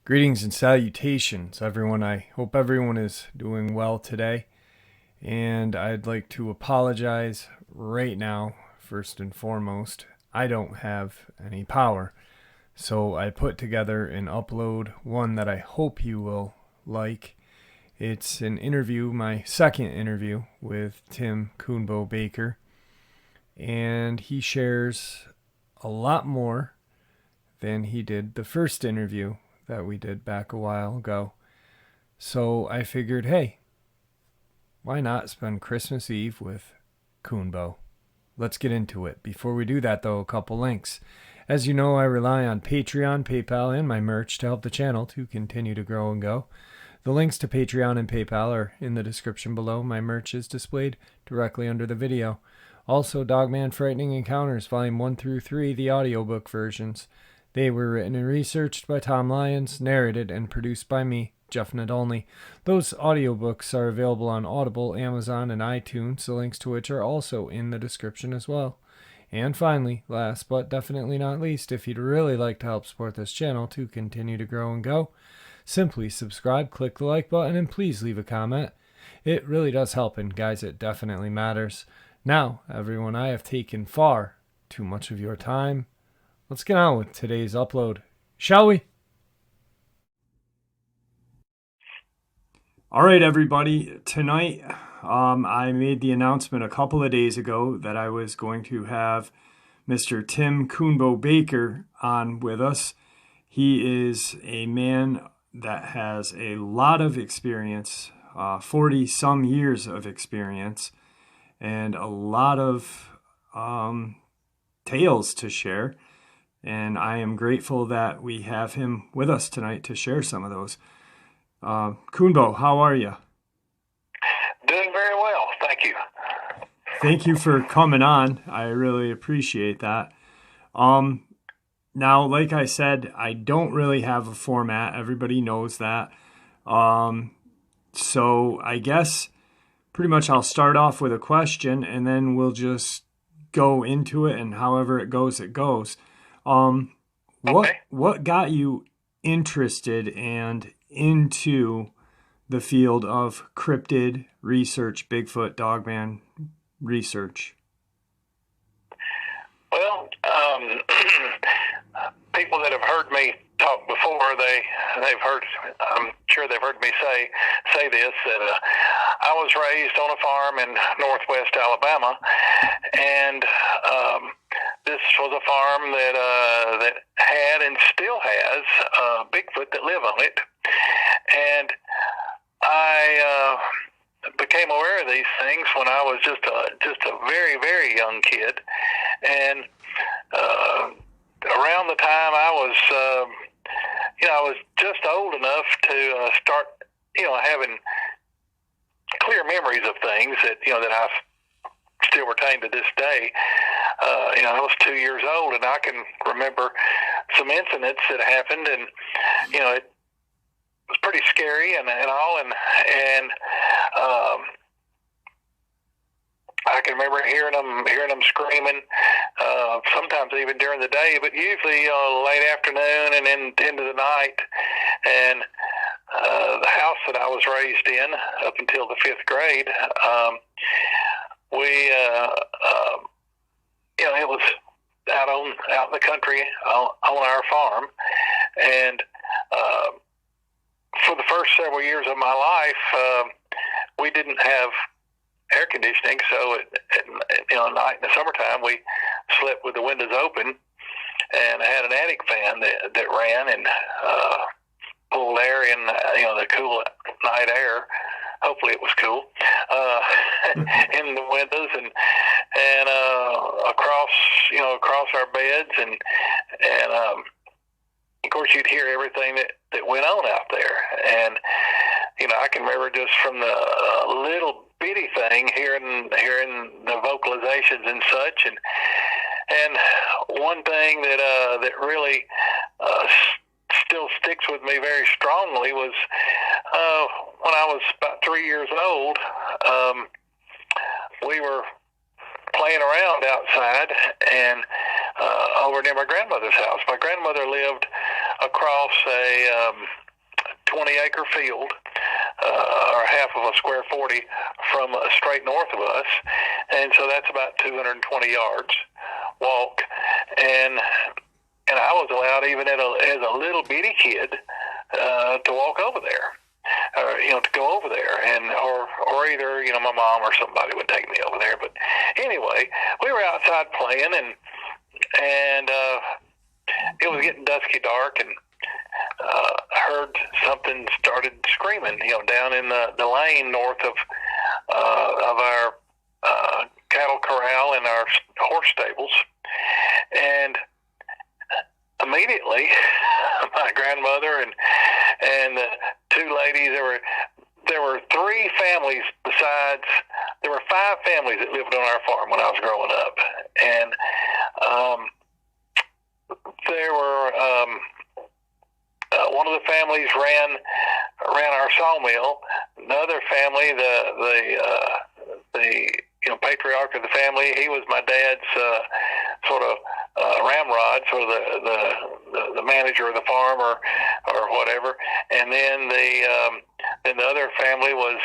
Greetings and salutations, everyone. I hope everyone is doing well today. And I'd like to apologize right now, first and foremost. I don't have any power. So I put together an upload, one that I hope you will like. It's an interview, my second interview with Tim Coonbo Baker. And he shares a lot more than he did the first interview that we did back a while ago. So I figured, hey, why not spend Christmas Eve with Coonbo? Let's get into it. Before we do that, though, a couple links. As you know, I rely on Patreon, PayPal, and my merch to help the channel to continue to grow and go. The links to Patreon and PayPal are in the description below. My merch is displayed directly under the video. Also, Dogman Frightening Encounters, Volume 1 through 3, the audiobook versions. They were written and researched by Tom Lyons, narrated and produced by me, Jeff Nadolny. Those audiobooks are available on Audible, Amazon, and iTunes, the links to which are also in the description as well. And finally, last but definitely not least, if you'd really like to help support this channel to continue to grow and go, simply subscribe, click the like button, and please leave a comment. It really does help, and guys, it definitely matters. Now, everyone, I have taken far too much of your time. Let's get on with today's upload, shall we? All right, everybody. Tonight, I made the announcement a couple of days ago that I was going to have Mr. Tim Coonbo Baker on with us. He is a man that has a lot of experience, 40-some years of experience, and a lot of tales to share. And I am grateful that we have him with us tonight to share some of those. Coonbo, how are you? Doing very well, thank you. Thank you for coming on. I really appreciate that. Now, like I said, I don't really have a format. Everybody knows that. So I guess pretty much I'll start off with a question and then we'll just go into it, and however it goes, it goes. What got you interested and into the field of cryptid research, Bigfoot, Dogman research? Well, people that have heard me talk before, they've heard. I'm sure they've heard me say this, that I was raised on a farm in northwest Alabama, and this was a farm that had and still has Bigfoot that live on it, and I became aware of these things when I was just a very, very young kid, and around the time I was just old enough to start, having clear memories of things that I still retain to this day. I was 2 years old, and I can remember some incidents that happened, and it was pretty scary and all, and I can remember hearing them screaming, sometimes even during the day, but usually late afternoon and then into the night. And the house that I was raised in up until the 5th grade, it was out in the country on our farm, and for the first several years of my life, we didn't have air conditioning, so at night in the summertime we slept with the windows open, and I had an attic fan that ran and pulled air in, the cool night air. Hopefully it was cool in the windows and across our beds, and of course you'd hear everything that went on out there. And I can remember just from the little bitty thing hearing the vocalizations and such, and one thing that really still sticks with me very strongly was when I was about 3 years old. We were playing around outside and over near my grandmother's house. My grandmother lived across a 20-acre field, or half of a square 40 from straight north of us, and so that's about 220 yards walk. And I was allowed, even as a little bitty kid, to walk over there, to go over there, and or either my mom or somebody would take me over there. But anyway, we were outside playing, and it was getting dusky dark, and heard something started screaming, down in the lane north of our cattle corral and our horse stables, and immediately my grandmother and the two ladies, there were three families besides. There were five families that lived on our farm when I was growing up, and there were one of the families ran our sawmill. Another family, the patriarch of the family, he was my dad's sort of ramrod, sort of the manager of the farm or whatever. And then the other family was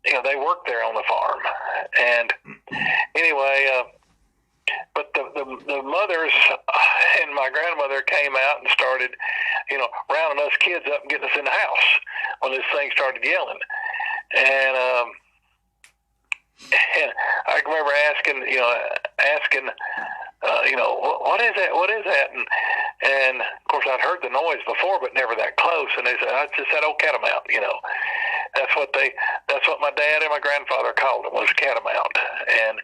they worked there on the farm. And anyway, but the mothers and my grandmother came out and started, rounding us kids up and getting us in the house when this thing started yelling. And I remember asking, what is that? What is that? And of course I'd heard the noise before, but never that close. And they said, "It's just that old catamount." That's what my dad and my grandfather called it, was a catamount. And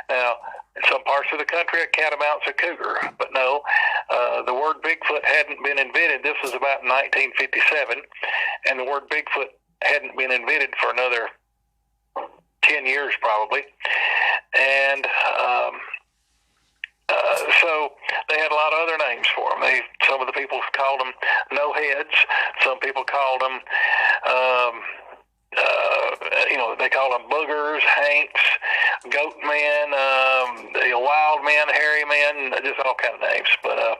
now in some parts of the country, a catamount's a cougar, but no, the word Bigfoot hadn't been invented. This was about 1957, and the word Bigfoot hadn't been invented for another 10 years probably. And so they had a lot of other names for them. Some of the people called them no heads. Some people called them, they called them boogers, hanks, goat men, wild men, hairy men, just all kind of names. But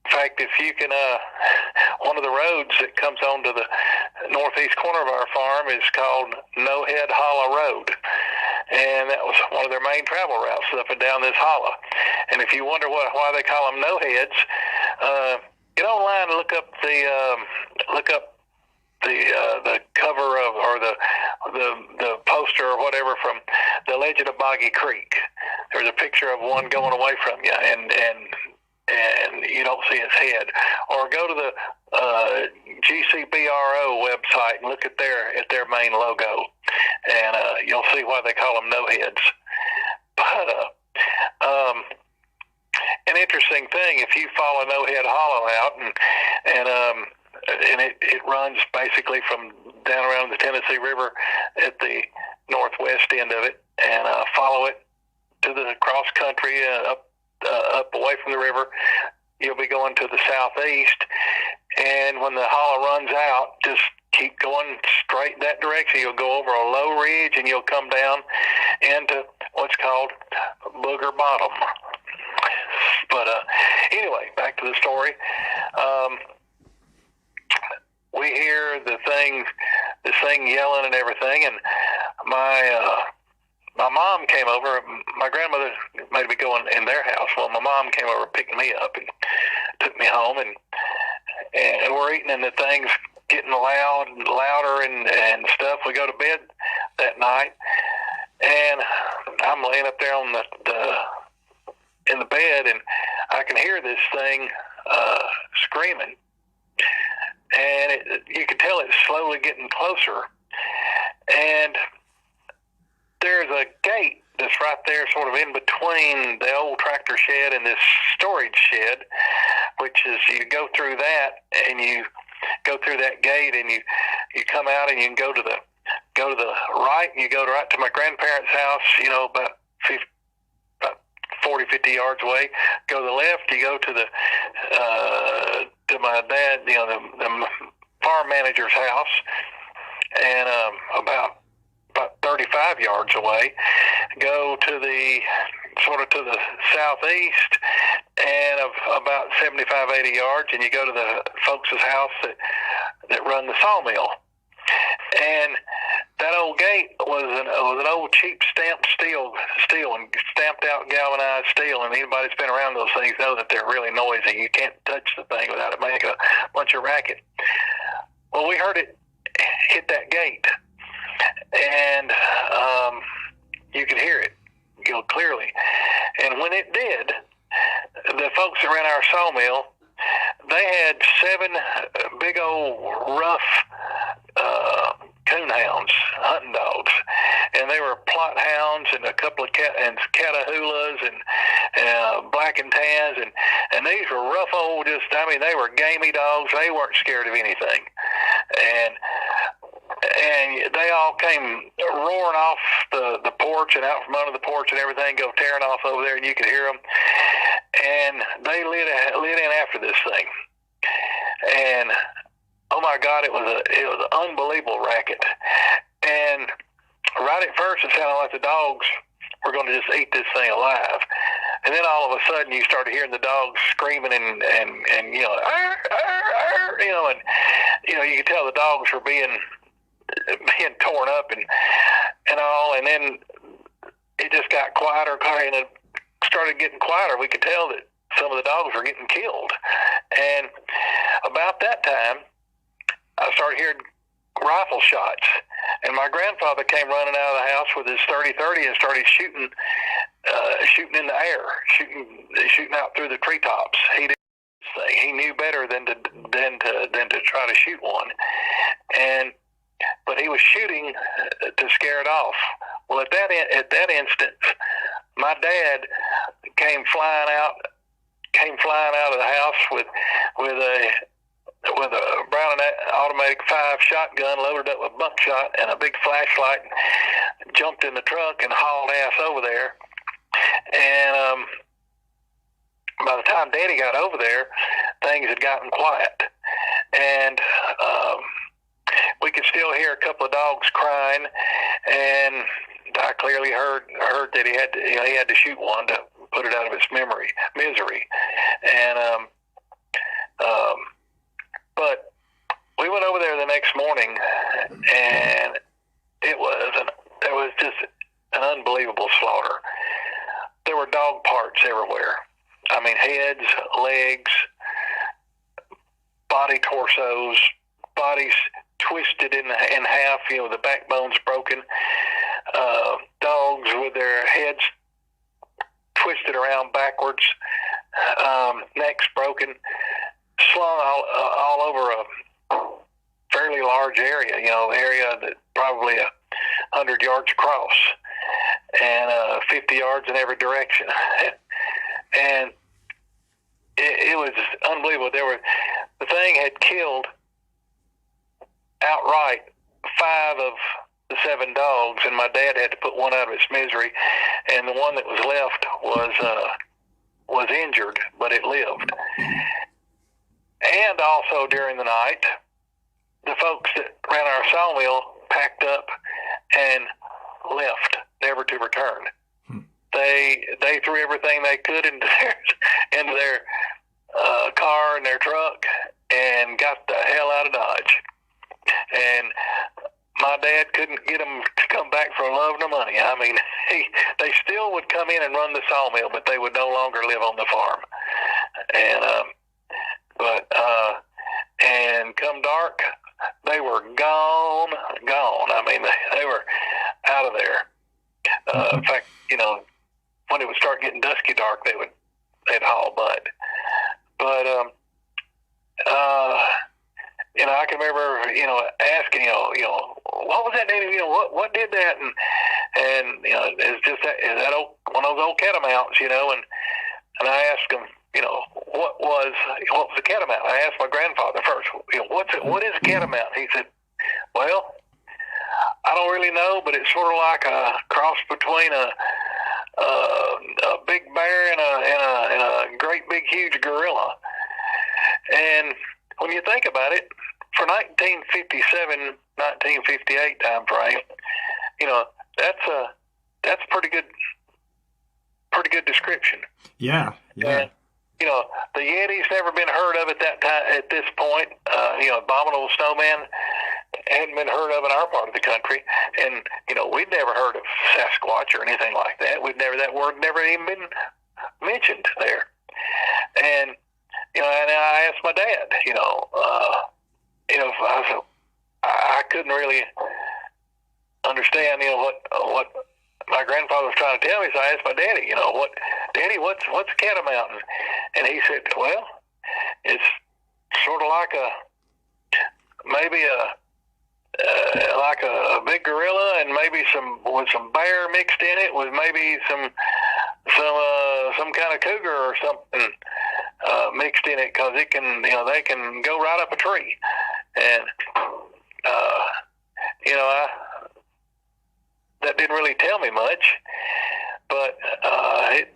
in fact, if you can, one of the roads that comes onto the northeast corner of our farm is called No Head Hollow Road. And that was one of their main travel routes, up and down this hollow. And if you wonder why they call them no heads, get online and look up the cover of, or the poster or whatever from The Legend of Boggy Creek. There's a picture of one going away from you, and you don't see its head. Or go to the GCBRO website and look at their main logo, and you'll see why they call them no heads. But an interesting thing, if you follow No Head Hollow out, and it runs basically from down around the Tennessee River at the northwest end of it, and follow it to the cross country up away from the river, you'll be going to the southeast. And when the hollow runs out, just keep going straight that direction. You'll go over a low ridge, and you'll come down into what's called Booger Bottom. But anyway, back to the story. We hear this thing yelling and everything, and my mom came over. My grandmother made me go in their house. Well, my mom came over, picked me up, and took me home, and we're eating, and the thing's getting louder and stuff. We go to bed that night, and I'm laying up there in the bed, and I can hear this thing screaming, and you can tell it's slowly getting closer. And there's a gate that's right there, sort of in between the old tractor shed and this storage shed, which is, you go through that, and you go through that gate, and you come out, and you can go to the right, and you go right to my grandparents' house, about 40, 50 yards away. Go to the left, you go to to my dad, the farm manager's house, and about 30 35 yards away, go to the southeast and of about 75, 80 yards, and you go to the folks' house that run the sawmill. And that old gate was an old cheap stamped steel and stamped out galvanized steel. And anybody that's been around those things know that they're really noisy. You can't touch the thing without it making a bunch of racket. Well, we heard it hit that gate, and you could hear it, clearly. And when it did, the folks that ran our sawmill, they had 7 big old rough coonhounds, hunting dogs, and they were plot hounds and a couple of Catahoulas and black and tans, and these were rough old, they were gamey dogs. They weren't scared of anything, and they all came roaring off the porch and out from under the porch and everything, go tearing off over there, and you could hear them. And they lit in after this thing, and oh my God, it was an unbelievable racket. And right at first, it sounded like the dogs were going to just eat this thing alive. And then all of a sudden, you started hearing the dogs screaming and arr, arr, arr, and you could tell the dogs were being torn up and all. And then it just got quieter, and it started getting quieter. We could tell that some of the dogs were getting killed. And about that time, I started hearing rifle shots, and my grandfather came running out of the house with his 30-30 and started shooting in the air, shooting out through the treetops. He knew better than to try to shoot one, but he was shooting to scare it off. Well, at that instant, my dad came flying out of the house with a Brown automatic 5 shotgun loaded up with buckshot and a big flashlight, jumped in the truck and hauled ass over there. And by the time Daddy got over there, things had gotten quiet, and we could still hear a couple of dogs crying. And I clearly heard that he had to shoot one to put it out of its misery. And but we went over there the next morning, and there was just an unbelievable slaughter. There were dog parts everywhere. I mean, heads, legs, body torsos, bodies twisted in half, the backbones broken, dogs with their heads twisted around backwards, necks broken, slung all over a fairly large area, area that probably 100 yards across and 50 yards in every direction. And it was unbelievable. The thing had killed outright 5 of the 7 dogs, and my dad had to put one out of its misery, and the one that was left was injured, but it lived. And also during the night, the folks that ran our sawmill packed up and left, never to return. They threw everything they could into their car and their truck and got the hell out of Dodge. And my dad couldn't get them to come back for love nor money. I mean, they still would come in and run the sawmill, but they would no longer live on the farm. And come dark, they were gone. I mean, they were out of there. In fact, when it would start getting dusky dark, they'd haul butt. But I can remember, asking, what was that, Daddy? What did that? And it's just that, is that one of those old catamounts, and I asked him, what was a catamount? I asked my grandfather first, what is a catamount? He said, well, I don't really know, but it's sort of like a cross between a big bear and a great big huge gorilla. And when you think about it, for 1957, 1958 time frame, that's pretty good description. Yeah. And, the Yeti's never been heard of at that time. At this point, abominable snowman hadn't been heard of in our part of the country, and we'd never heard of Sasquatch or anything like that. That word never even been mentioned there. And and I asked my dad, I couldn't really understand, what my grandfather was trying to tell me. So I asked my daddy, Daddy, what's a catamount? And he said, well, it's sort of like maybe a big gorilla, and maybe with some bear mixed in it, with maybe some kind of cougar or something mixed in it, because it can, they can go right up a tree. And that didn't really tell me much, but it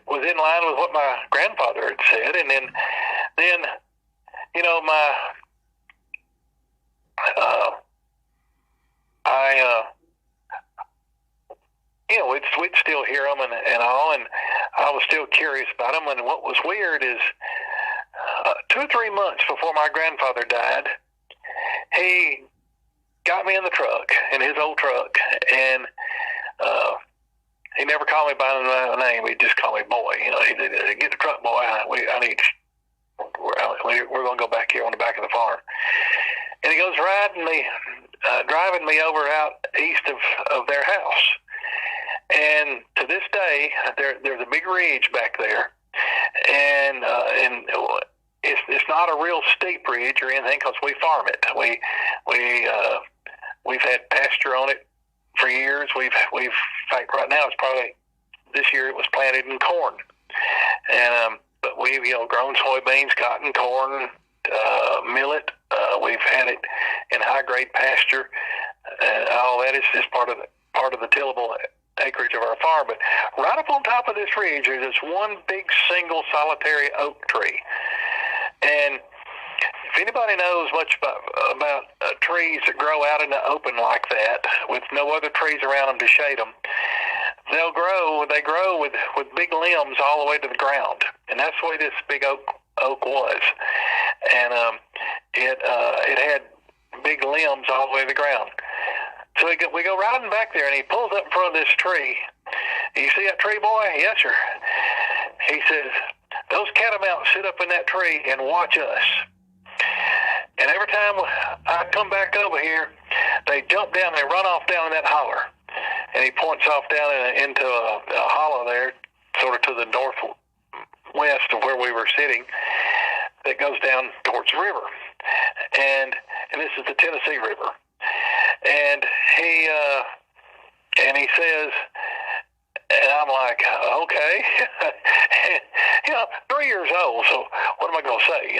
was in line with what my grandfather had said. And then we'd still hear them and all, and I was still curious about them. And what was weird is 2 or 3 months before my grandfather died, he got me in his old truck, and he never called me by my name. He just called me boy. He said, "Get the truck, boy. We're going to go back here on the back of the farm." And he goes driving me over out east of their house. And to this day, there's a big ridge back there, and it's not a real steep ridge or anything, because we farm it. We've had pasture on it for years. In fact, right now this year it was planted in corn, and but we've grown soybeans, cotton, corn, millet. We've had it in high grade pasture, and all that is part of the tillable acreage of our farm. But right up on top of this ridge, there's this one big single solitary oak tree. And if anybody knows much about trees that grow out in the open like that, with no other trees around them to shade them, they grow with big limbs all the way to the ground. And that's the way this big oak was. And it had big limbs all the way to the ground. So we go riding back there, and he pulls up in front of this tree. "You see that tree, boy?" "Yes, sir." He says, "Those catamounts sit up in that tree and watch us. And every time I come back over here, they jump down, they run off down in that holler." And he points off down into a hollow there, sort of to the northwest of where we were sitting, that goes down towards the river. And this is the Tennessee River. And he says, and I'm like, okay, 3 years old, so what am I going to say,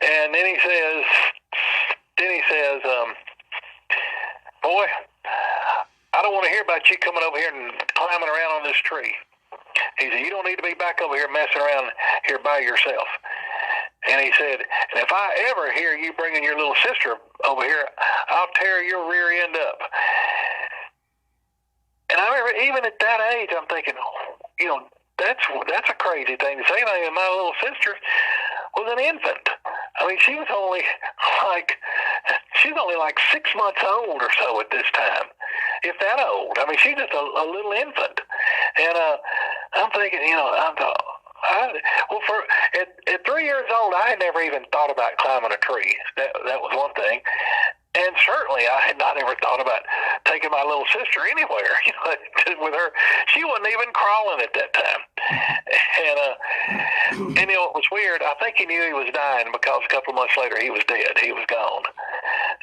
And then he says, "Boy, I don't want to hear about you coming over here and climbing around on this tree." He said, "You don't need to be back over here messing around here by yourself." And he said, "And if I ever hear you bringing your little sister over here, I'll tear your rear end up." And I remember, even at that age, I'm thinking, that's a crazy thing to say. And my little sister was an infant. I mean, she was only like 6 months old or so at this time, if that old. I mean, she's just a little infant. And I'm thinking, at 3 years old, I had never even thought about climbing a tree. That was one thing. And certainly I had not ever thought about taking my little sister anywhere, with her. She wasn't even crawling at that time. And it was weird. I think he knew he was dying, because a couple of months later he was dead. He was gone.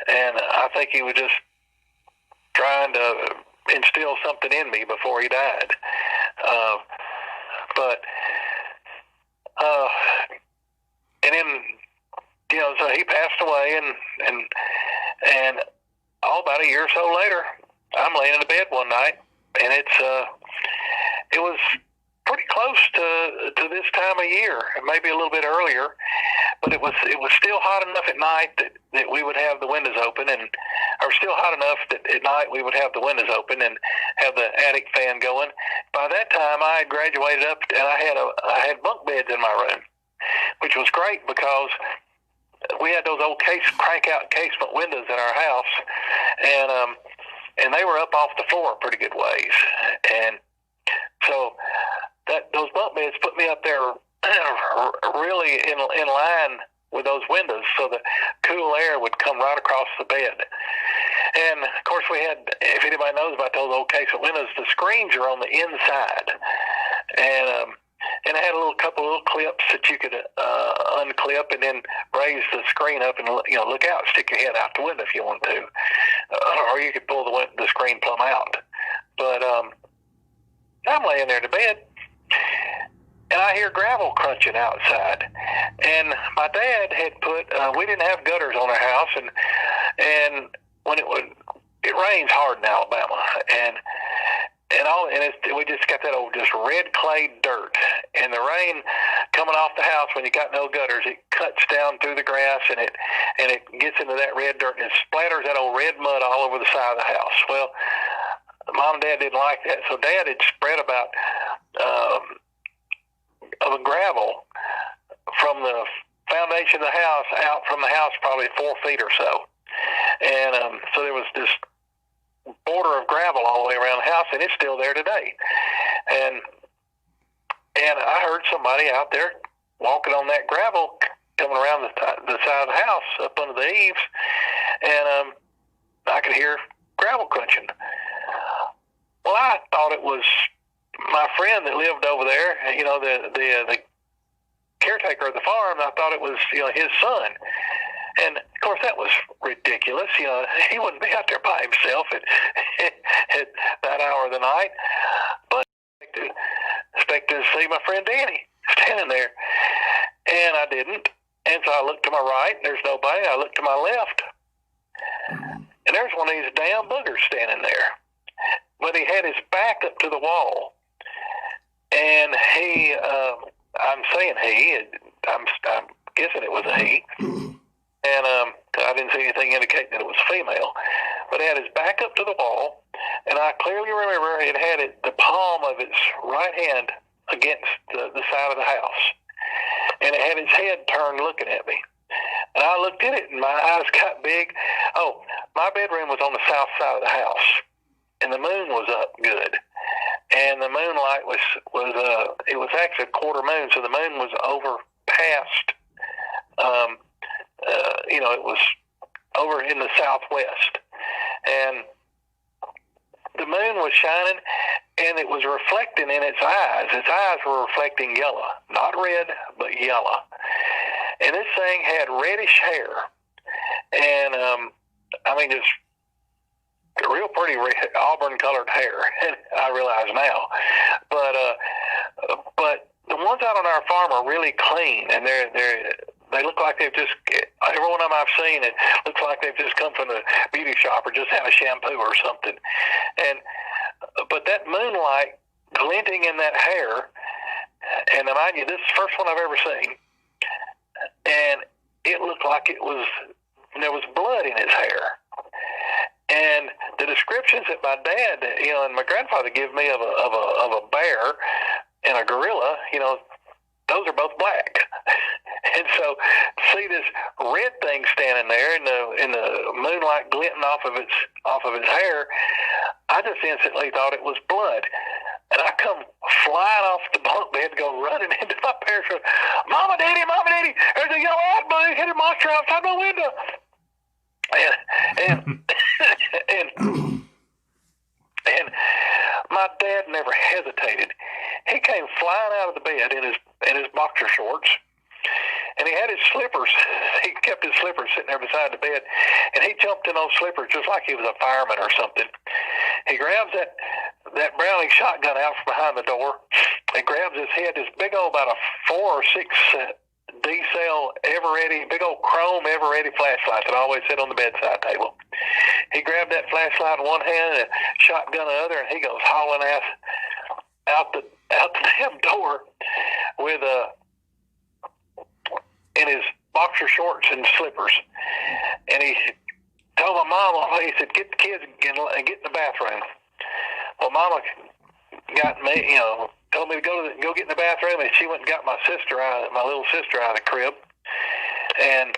And I think he was just trying to instill something in me before he died. And then, so he passed away, and about a year or so later, I'm laying in the bed one night, and it was pretty close to this time of year, maybe a little bit earlier, but it was still hot enough at night that we would have the windows open, or still hot enough that at night we would have the windows open and have the attic fan going. By that time, I had graduated up, and I had bunk beds in my room, which was great because we had those old crank out casement windows in our house, and they were up off the floor a pretty good ways, and so those bunk beds put me up there really in line with those windows, so the cool air would come right across the bed. And of course, we had, if anybody knows about those old casement windows, the screens are on the inside, and it had a couple of little clips that you could unclip and then raise the screen up and look out, stick your head out the window if you want to, or you could pull the screen plumb out. But I'm laying there in bed, and I hear gravel crunching outside. And my dad had we didn't have gutters on our house, and when it rains hard in Alabama, and we just got that old just red clay dirt, and the rain coming off the house when you got no gutters, it cuts down through the grass, and it gets into that red dirt, and it splatters that old red mud all over the side of the house. Well, Mom and Dad didn't like that, so Dad had spread about of a gravel from the foundation of the house out from the house probably 4 feet or so, and so there was this border of gravel all the way around the house, and it's still there today. And I heard somebody out there walking on that gravel coming around the side of the house up under the eaves, and I could hear gravel crunching. Well, I thought it was my friend that lived over there, the caretaker of the farm. I thought it was his son. And of course, that was ridiculous. He wouldn't be out there by himself at that hour of the night. But I expected to see my friend Danny standing there, and I didn't. And so I looked to my right, and there's nobody. I looked to my left, and there's one of these damn boogers standing there. But he had his back up to the wall, and I'm saying I'm guessing it was a he. And I didn't see anything indicating that it was female. But it had his back up to the wall, and I clearly remember it had the palm of its right hand against the side of the house. And it had its head turned looking at me. And I looked at it, and my eyes got big. Oh, my bedroom was on the south side of the house, and the moon was up good. And the moonlight was it was actually a quarter moon, so the moon was over past it was over in the southwest, and the moon was shining, and it was reflecting in its eyes. Its eyes were reflecting yellow, not red, but yellow. And this thing had reddish hair, and just real pretty auburn-colored hair. I realize now, but the ones out on our farm are really clean, and they look like they've just, every one of them I've seen, it looks like they've just come from the beauty shop or just had a shampoo or something. But that moonlight glinting in that hair, and mind you, this is the first one I've ever seen, and it looked like there was blood in his hair. And the descriptions that my dad, and my grandfather give me of a bear and a gorilla, those are both black. And so to see this red thing standing there in the moonlight glinting off of its hair, I just instantly thought it was blood. And I come flying off the bunk bed, go running into my parents' room. Mama, Daddy, there's a yellow eyed monster outside my window. And my dad never hesitated. He came flying out of the bed in his boxer shorts, and he had his slippers. He kept his slippers sitting there beside the bed, and he jumped in those slippers just like he was a fireman or something. He grabs that Browning shotgun out from behind the door, and grabs his head, this big old, about a 4 or 6 D-cell ever-ready, big old chrome ever-ready flashlight that I always sit on the bedside table. He grabbed that flashlight in one hand and a shotgun in the other, and he goes hauling ass out the damn door with in his boxer shorts and slippers, and he told my mama, he said, "Get the kids and get in the bathroom." Well, Mama got me, told me to go get in the bathroom, and she went and got my little sister out of the crib, and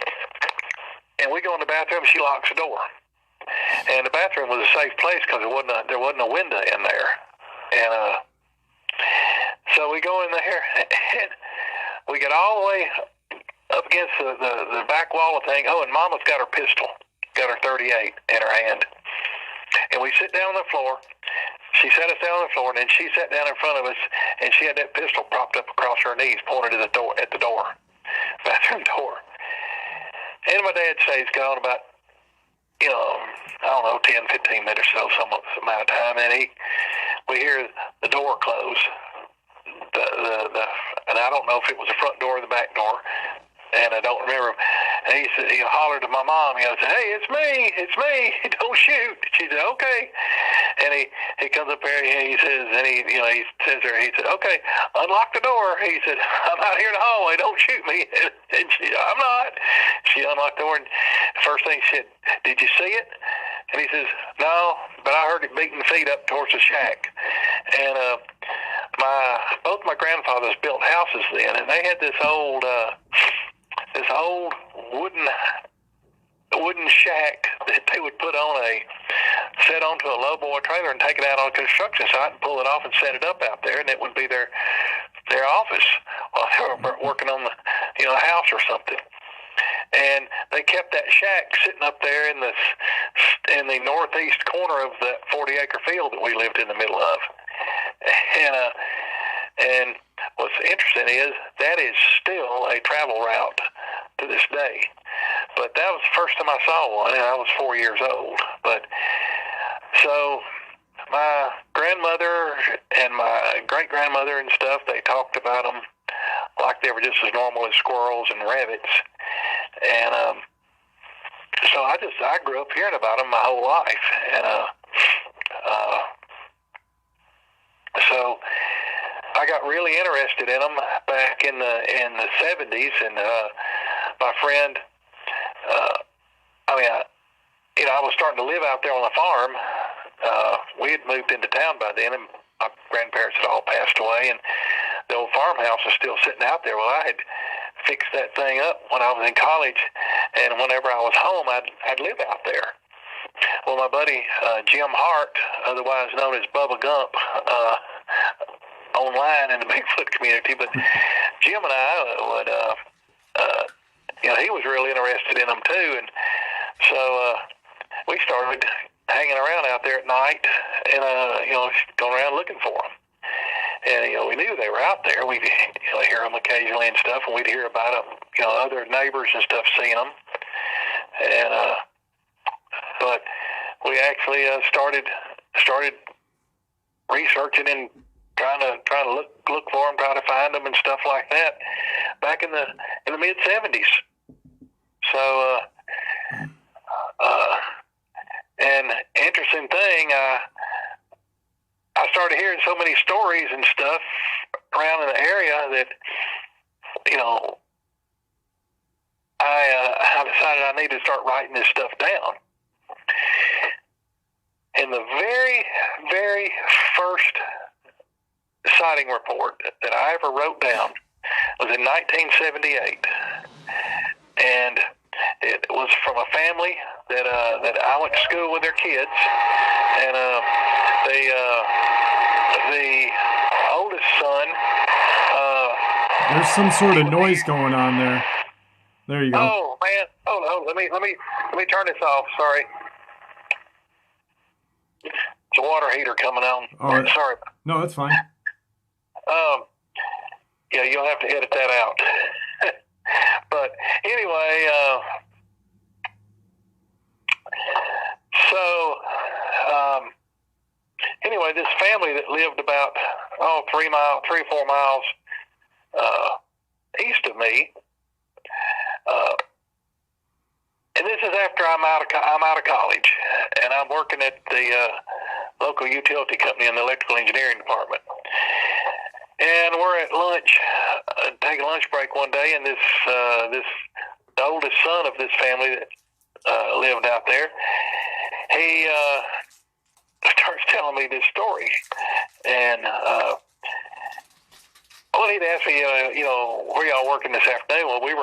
we go in the bathroom. She locks the door, and the bathroom was a safe place because there wasn't a window in there, and so we go in there, and we get all the way up against the back wall of the thing. Oh, and Mama's got her pistol, got her 38 in her hand, and we sit down on the floor. She sat us down on the floor, and then she sat down in front of us, and she had that pistol propped up across her knees, pointed at the bathroom door. And my dad stays gone about, I don't know, 10, 15 minutes or so, some amount of time, and we hear the door close. And I don't know if it was the front door or the back door, and I don't remember. And he hollered to my mom. He said, "Hey, it's me, don't shoot." She said, "Okay." And he comes up there and he says, he says to her, he said, "Okay, unlock the door." He said, "I'm out here in the hallway, don't shoot me." And "I'm not." She unlocked the door, and the first thing she said, "Did you see it?" And he says, "No, but I heard it beating feet up towards the shack." And both my grandfathers built houses then, and they had this old wooden shack that they would set onto a lowboy trailer and take it out on a construction site and pull it off and set it up out there, and it would be their office while they were working on the house or something. And they kept that shack sitting up there in the northeast corner of that 40-acre field that we lived in the middle of. And what's interesting is that is still a travel route to this day. But that was the first time I saw one, and I was 4 years old. But so my grandmother and my great-grandmother and stuff, they talked about them like they were just as normal as squirrels and rabbits. And so I grew up hearing about them my whole life. And so I got really interested in them back in the 70s, and my friend, I was starting to live out there on the farm. We had moved into town by then, and my grandparents had all passed away, and the old farmhouse was still sitting out there. Well, I had fixed that thing up when I was in college, and whenever I was home, I'd live out there. Well, my buddy Jim Hart, otherwise known as Bubba Gump, online in the Bigfoot community, but Jim and I would, he was really interested in them too, and so we started hanging around out there at night, and going around looking for them. And we knew they were out there. We'd hear them occasionally and stuff, and we'd hear about them. Other neighbors and stuff seeing them, and but we actually started researching and trying to look for them, trying to find them and stuff like that back in the mid 70s. So and interesting thing, I started hearing so many stories and stuff around in the area that I decided I needed to start writing this stuff down. And the very, very first sighting report that I ever wrote down was in 1978, and it was from a family that I went to school with their kids, and the oldest son. There's some sort of noise going on there. There you go. Oh man! Oh, let me turn this off. Sorry. It's a water heater coming on. Oh, sorry. No, that's fine. Yeah, you'll have to edit that out. But anyway, this family that lived about 3 or 4 miles east of me, and this is after I'm out of college, and I'm working at the local utility company in the electrical engineering department. And we're at lunch, taking a lunch break one day, and the oldest son of this family that lived out there, he starts telling me this story. And he'd asked me, where y'all working this afternoon? Well, we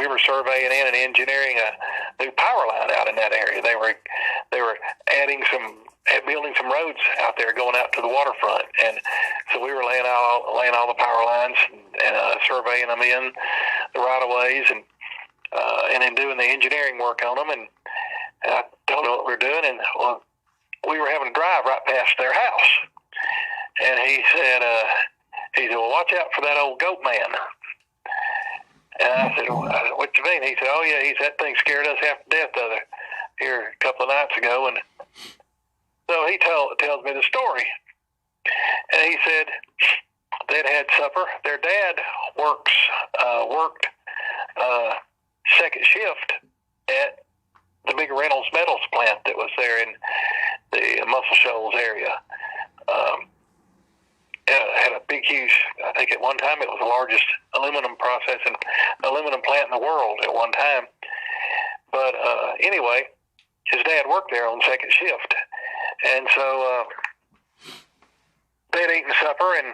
were surveying in and engineering a new power line out in that area. They were building some roads out there going out to the waterfront, and so we were laying all the power lines and surveying them in the right of ways, and then doing the engineering work on them. And I told him what we were doing, and we were having to drive right past their house, and he said, well, watch out for that old goat man. And I said, what you mean? He said, oh, yeah, that thing scared us half to death here a couple of nights ago. And so he tells me the story. And he said they'd had supper. Their dad worked second shift at the big Reynolds Metals plant that was there in the Muscle Shoals area. Had a big, huge, I think at one time it was the largest aluminum plant in the world at one time. But anyway, his dad worked there on second shift. And so they'd eaten supper, and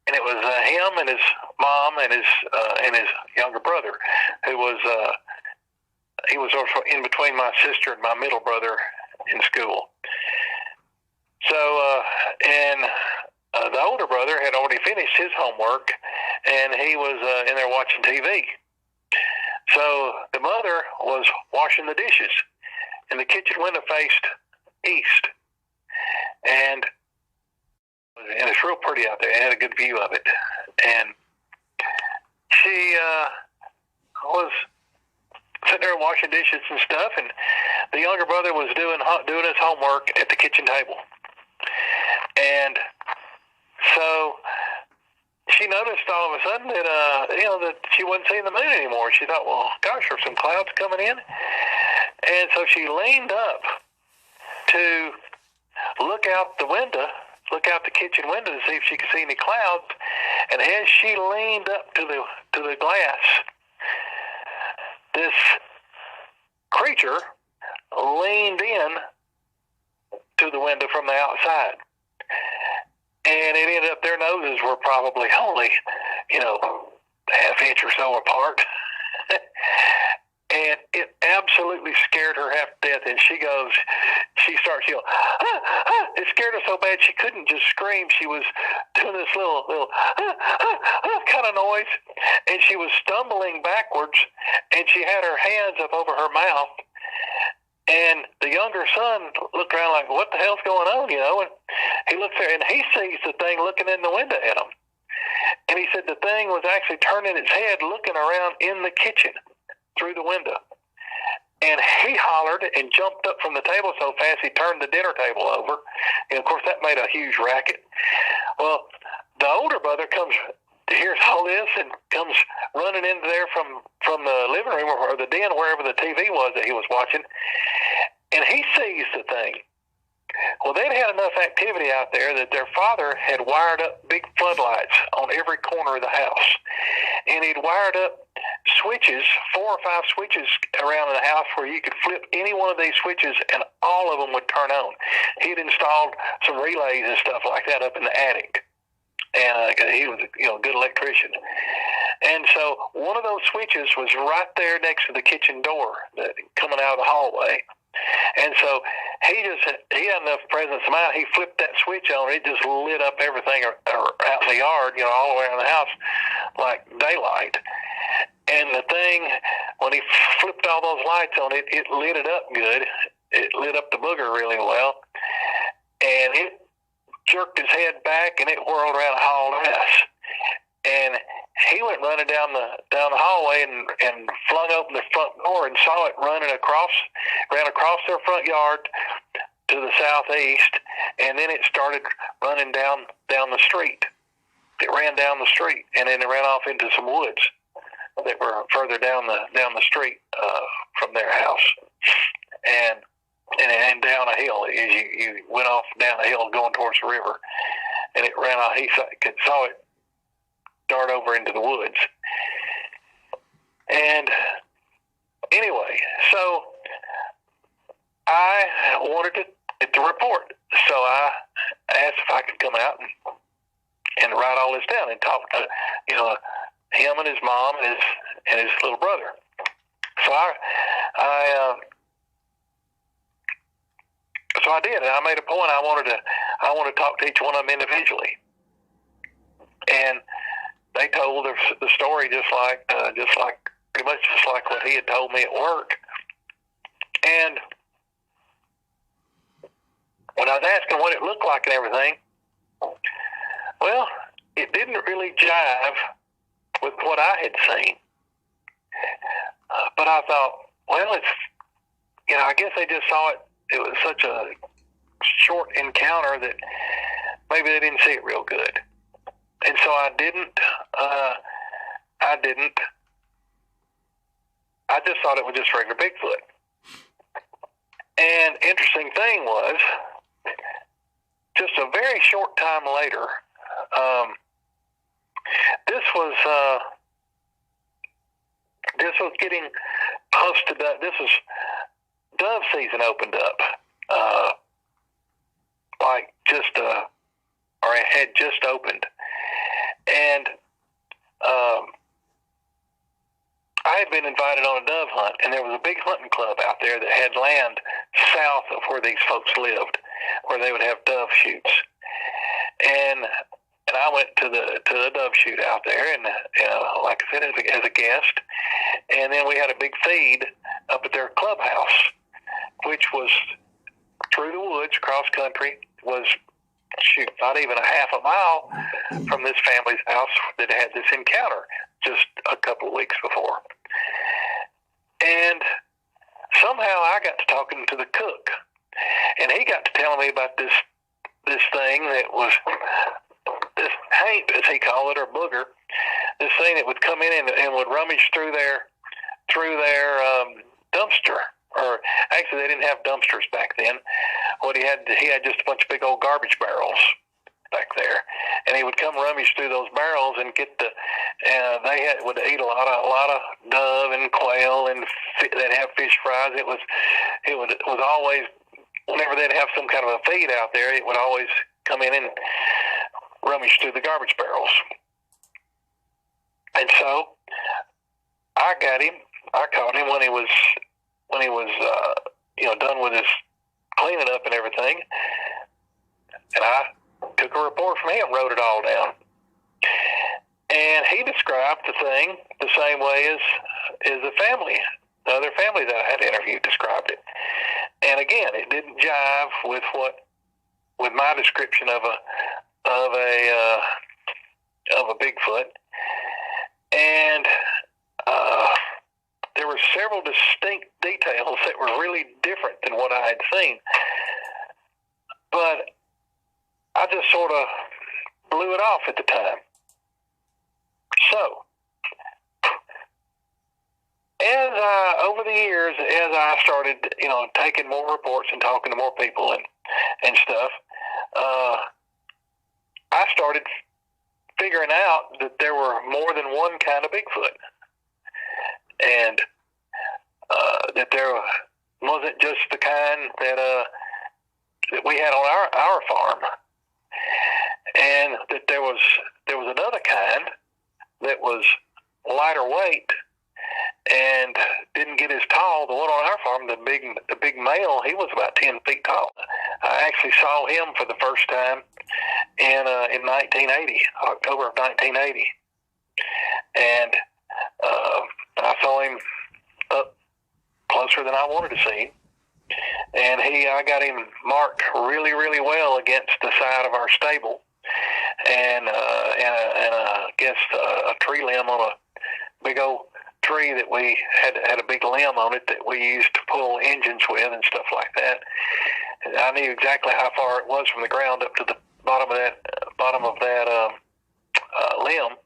it was him and his mom and his younger brother, who was he was also in between my sister and my middle brother in school. So, the older brother had already finished his homework, and he was in there watching TV. So the mother was washing the dishes, and the kitchen window faced east. And it's real pretty out there. It had a good view of it. And she was sitting there washing dishes and stuff, and the younger brother was doing his homework at the kitchen table. And so she noticed all of a sudden that that she wasn't seeing the moon anymore. She thought, well, gosh, are some clouds coming in? And so she leaned up to look out the kitchen window to see if she could see any clouds. And as she leaned up to the glass, this creature leaned in to the window from the outside. And it ended up their noses were probably only, half inch or so apart. And it absolutely scared her half to death. And she starts yelling, ah, ah. It scared her so bad she couldn't just scream. She was doing this little kind of noise. And she was stumbling backwards, and she had her hands up over her mouth. And the younger son looked around like, what the hell's going on, And he looks there, and he sees the thing looking in the window at him. And he said the thing was actually turning its head, looking around in the kitchen through the window. And he hollered and jumped up from the table so fast he turned the dinner table over. And, of course, that made a huge racket. Well, the older brother hears all this and comes running into there from the living room or the den, wherever the TV was that he was watching, and he sees the thing. Well, they'd had enough activity out there that their father had wired up big floodlights on every corner of the house, and he'd wired up switches, 4 or 5 switches around the house where you could flip any one of these switches and all of them would turn on. He'd installed some relays and stuff like that up in the attic. And he was a good electrician. And so one of those switches was right there next to the kitchen door coming out of the hallway. And so he had enough presence of mind. He flipped that switch on. It just lit up everything out in the yard, all the way around the house like daylight. And the thing, when he flipped all those lights on, it lit it up good. It lit up the booger really well. And it jerked his head back, and it whirled around a hauled ass. And he went running down the hallway and flung open the front door and saw it ran across their front yard to the southeast, and then it started running down the street. It ran down the street, and then it ran off into some woods that were further down the street from their house. and down a hill. You went off down the hill going towards the river, and it ran off. He saw it dart over into the woods. And anyway, so I wanted to get the report. So I asked if I could come out and write all this down and talk to, him and his mom and his little brother. So I did, and I made a point. I wanted to talk to each one of them individually, and they told the story just like pretty much just like what he had told me at work. And when I was asking what it looked like and everything, well, it didn't really jive with what I had seen. But I thought, well, it's, I guess they just saw it. It was such a short encounter that maybe they didn't see it real good. And so I just thought it was just regular Bigfoot. And interesting thing was, just a very short time later, this was getting close to this was dove season opened up, or it had just opened, and I had been invited on a dove hunt, and there was a big hunting club out there that had land south of where these folks lived, where they would have dove shoots, and I went to the dove shoot out there, and like I said, as a guest, and then we had a big feed up at their clubhouse, which was through the woods, cross country, was not even a half a mile from this family's house that had this encounter just a couple of weeks before. And somehow I got to talking to the cook, and he got to telling me about this thing that was this haint, as he called it, or booger, this thing that would come in and would rummage through their dumpster. Or actually, they didn't have dumpsters back then. What he had just a bunch of big old garbage barrels back there, and he would come rummage through those barrels and get would eat a lot of dove and quail, and they'd have fish fries. It was always, whenever they'd have some kind of a feed out there, it would always come in and rummage through the garbage barrels. And so I caught him when he was done with his cleaning up and everything, and I took a report from him, wrote it all down, and he described the thing the same way as the other family that I had interviewed described it. And again, it didn't jive with my description of a Bigfoot, and there were several distinct details that were really different than what I had seen. But I just sort of blew it off at the time. So, over the years, as I started, taking more reports and talking to more people and stuff, I started figuring out that there were more than one kind of Bigfoot. And that there wasn't just the kind that we had on our farm, and that there was another kind that was lighter weight and didn't get as tall. The one on our farm, the big male, he was about 10 feet tall. I actually saw him for the first time in 1980, October of 1980, and I saw him up closer than I wanted to see him, and I got him marked really, really well against the side of our stable, and against a tree limb on a big old tree that we had a big limb on it that we used to pull engines with and stuff like that. And I knew exactly how far it was from the ground up to the bottom of that limb.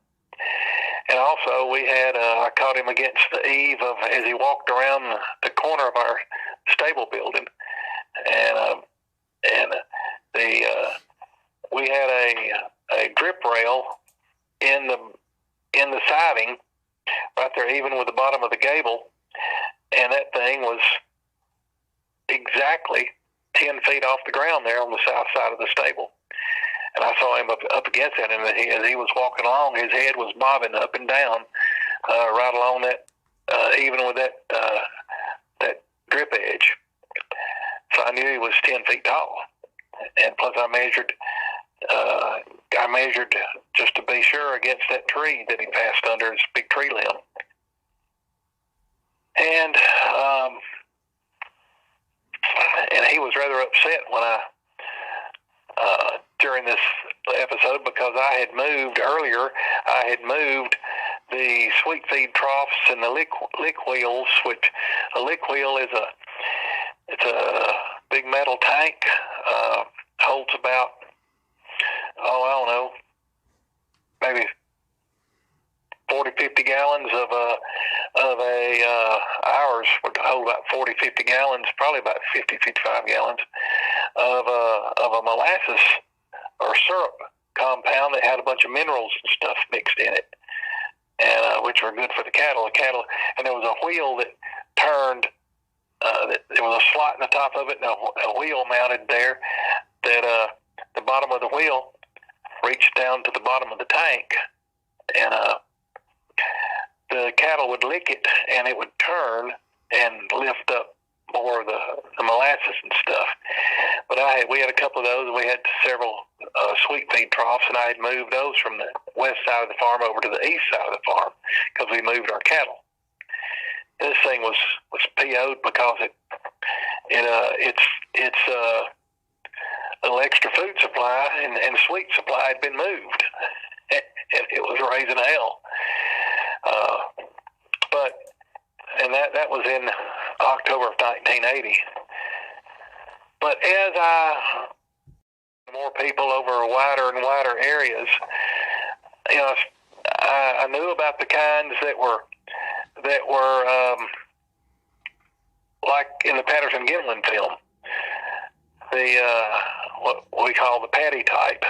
And also, I caught him against the eave as he walked around the corner of our stable building, and the we had a drip rail in the siding right there, even with the bottom of the gable, and that thing was exactly 10 feet off the ground there on the south side of the stable. And I saw him up against it, and as he was walking along, his head was bobbing up and down right along that, even with that drip edge. So I knew he was 10 feet tall. And plus I measured just to be sure against that tree that he passed under, his big tree limb. And he was rather upset when during this episode, because I had moved the sweet feed troughs and the lick wheels, which a lick wheel is a big metal tank, holds about, I don't know, maybe 40, 50 gallons ours would hold about 40, 50 gallons, probably about 50, 55 gallons of a molasses or syrup compound that had a bunch of minerals and stuff mixed in it, and which were good for the cattle. And there was a wheel that turned. There was a slot in the top of it, and a wheel mounted there. That the bottom of the wheel reached down to the bottom of the tank, and the cattle would lick it, and it would turn and lift up more of the molasses and stuff. But we had a couple of those, and we had several sweet feed troughs, and I had moved those from the west side of the farm over to the east side of the farm because we moved our cattle. And this thing was PO'd because its little extra food supply and sweet supply had been moved, and it was raising hell. And that was in October of 1980. But as more people over wider and wider areas, I knew about the kinds that were like in the Patterson-Gimlin film, what we call the patty type.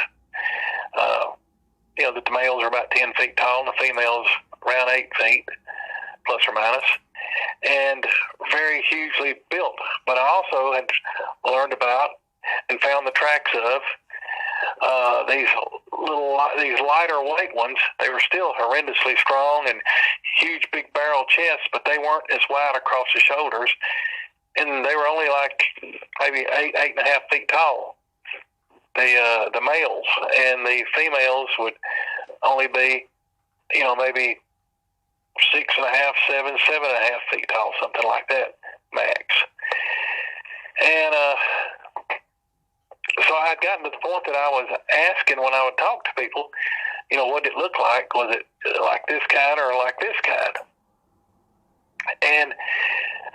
That the males are about 10 feet tall and the females around 8 feet, plus or minus, and very hugely built. But I also had learned about and found the tracks of these lighter weight ones. They were still horrendously strong and huge big barrel chests, but they weren't as wide across the shoulders, and they were only like maybe 8.5 feet tall. The males, and the females would only be, maybe 6.5, 7.5 feet tall, something like that, max. And so I had gotten to the point that I was asking when I would talk to people, what did it look like? Was it like this kind or like this kind? And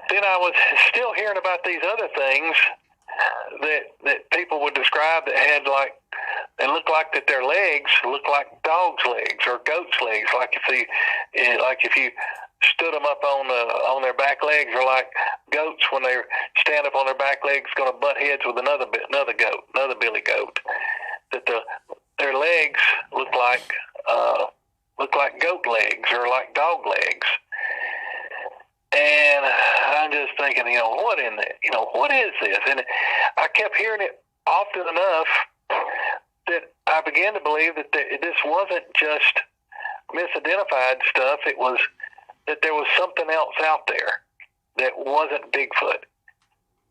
then I was still hearing about these other things that people would describe that had they looked like that their legs looked like dogs' legs or goats' legs, like if you stood them up on their back legs, or like goats when they stand up on their back legs, going to butt heads with another billy goat. That their legs look like goat legs or like dog legs. And I'm just thinking, what is this? And I kept hearing it often enough that I began to believe that this wasn't just misidentified stuff. It was that there was something else out there that wasn't Bigfoot.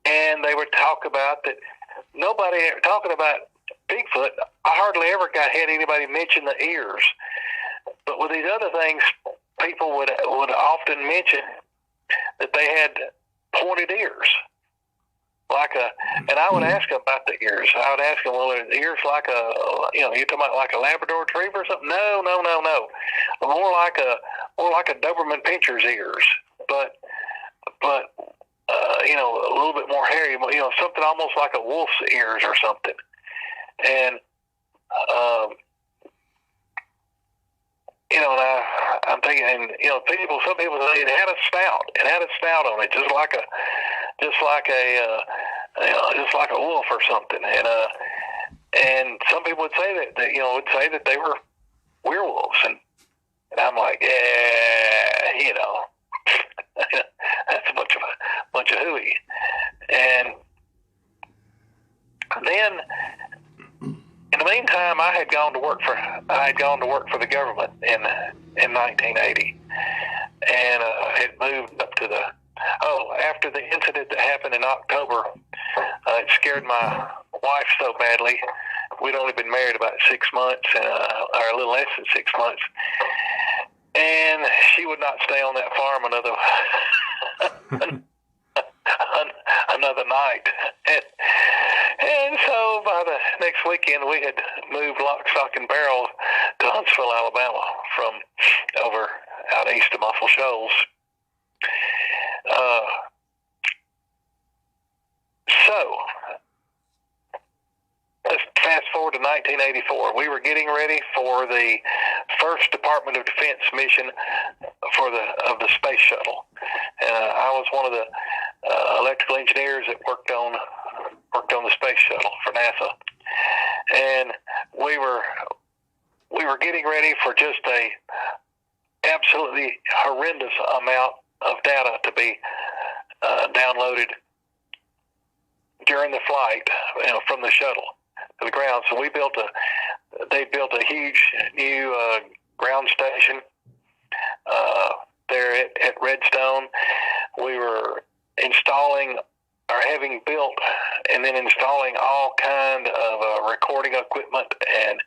And they would talk about that. Nobody talking about Bigfoot. I hardly ever had anybody mention the ears. But with these other things, people would often mention that they had pointed ears, and I would ask them about the ears. I would ask them, well, are the ears like you're talking about like a Labrador Retriever or something? No. More like a Doberman Pinscher's ears, but a little bit more hairy, something almost like a wolf's ears or something. And and I'm thinking, and some people say it had a snout. It had a snout on it, just like just like just like a wolf or something. And some people would say that they were werewolves, and I'm like, yeah, that's a bunch of hooey. And then, in the meantime, I had gone to work for the government in 1980, and had moved up to after the incident that happened in October. It scared my wife so badly. We'd only been married about 6 months, or a little less than 6 months, and she would not stay on that farm another night. And so by the next weekend, we had moved lock, stock, and barrel to Huntsville, Alabama, from over out east of Muscle Shoals. So let's fast forward to 1984. We were getting ready for the first Department of Defense mission of the space shuttle, and I was one of the electrical engineers that worked on the space shuttle for NASA, and we were getting ready for just a absolutely horrendous amount of data to be downloaded during the flight, from the shuttle to the ground. So they built a huge new ground station there at Redstone. We were having built and then installing all kind of recording equipment and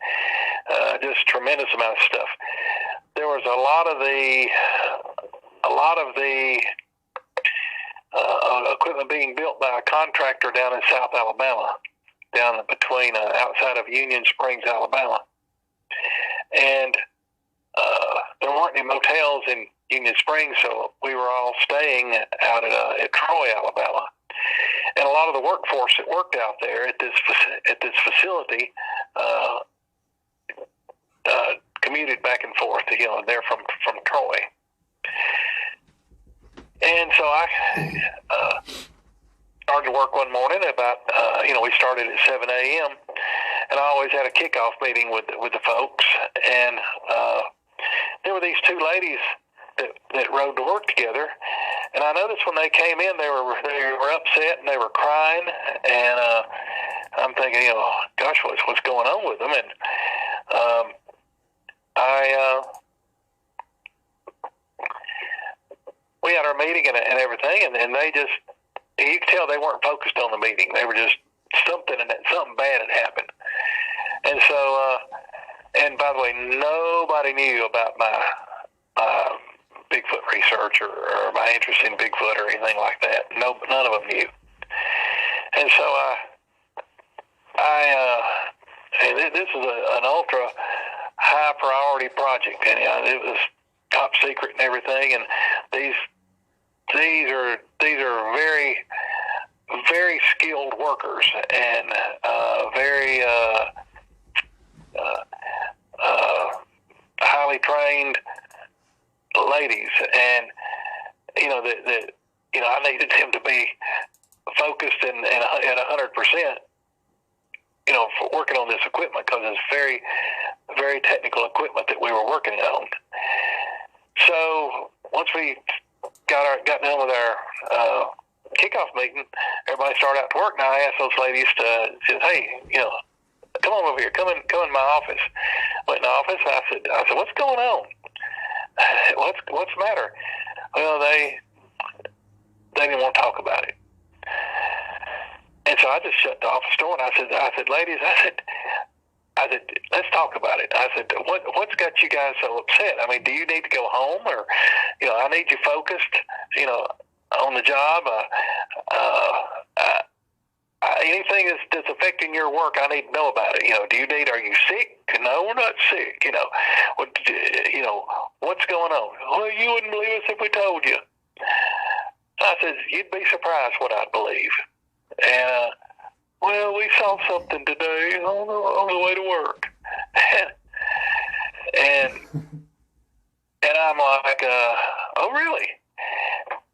just tremendous amount of stuff. There was a lot of the equipment being built by a contractor down in South Alabama, down between outside of Union Springs, Alabama, and there weren't any motels in Union Springs, so we were all staying out at Troy, Alabama. And a lot of the workforce that worked out there at this facility commuted back and forth. They're from Troy. And so I started to work one morning about we started at 7 a.m. and I always had a kickoff meeting with the folks, and there were these two ladies that rode to work together, and I noticed when they came in they were upset and they were crying, and I'm thinking, gosh, what's going on with them? And we had our meeting and everything, and they just, you could tell they weren't focused on the meeting. They were just something bad had happened. And so, and by the way, nobody knew about my Bigfoot research or my interest in Bigfoot or anything like that. No, none of them knew. And so and this is an ultra high priority project, and it was top secret and everything. And these are very, very skilled workers and very highly trained ladies, and I needed them to be focused and at 100%, for working on this equipment, because it's very, very technical equipment that we were working on. So once we got done with our kickoff meeting, everybody started out to work. Now I asked those ladies to, hey, come on over here, come in my office. Went in the office. I said, what's going on? What's the matter? Well, they didn't want to talk about it. And so I just shut the office door, and I said, ladies, I said, let's talk about it. I said, what's got you guys so upset? I mean, do you need to go home, or, I need you focused, on the job. Anything that's affecting your work, I need to know about it. Are you sick? No, we're not sick. What's going on? Well, you wouldn't believe us if we told you. I said, you'd be surprised what I'd believe. And, well, we saw something today on the way to work. and I'm like, oh, really?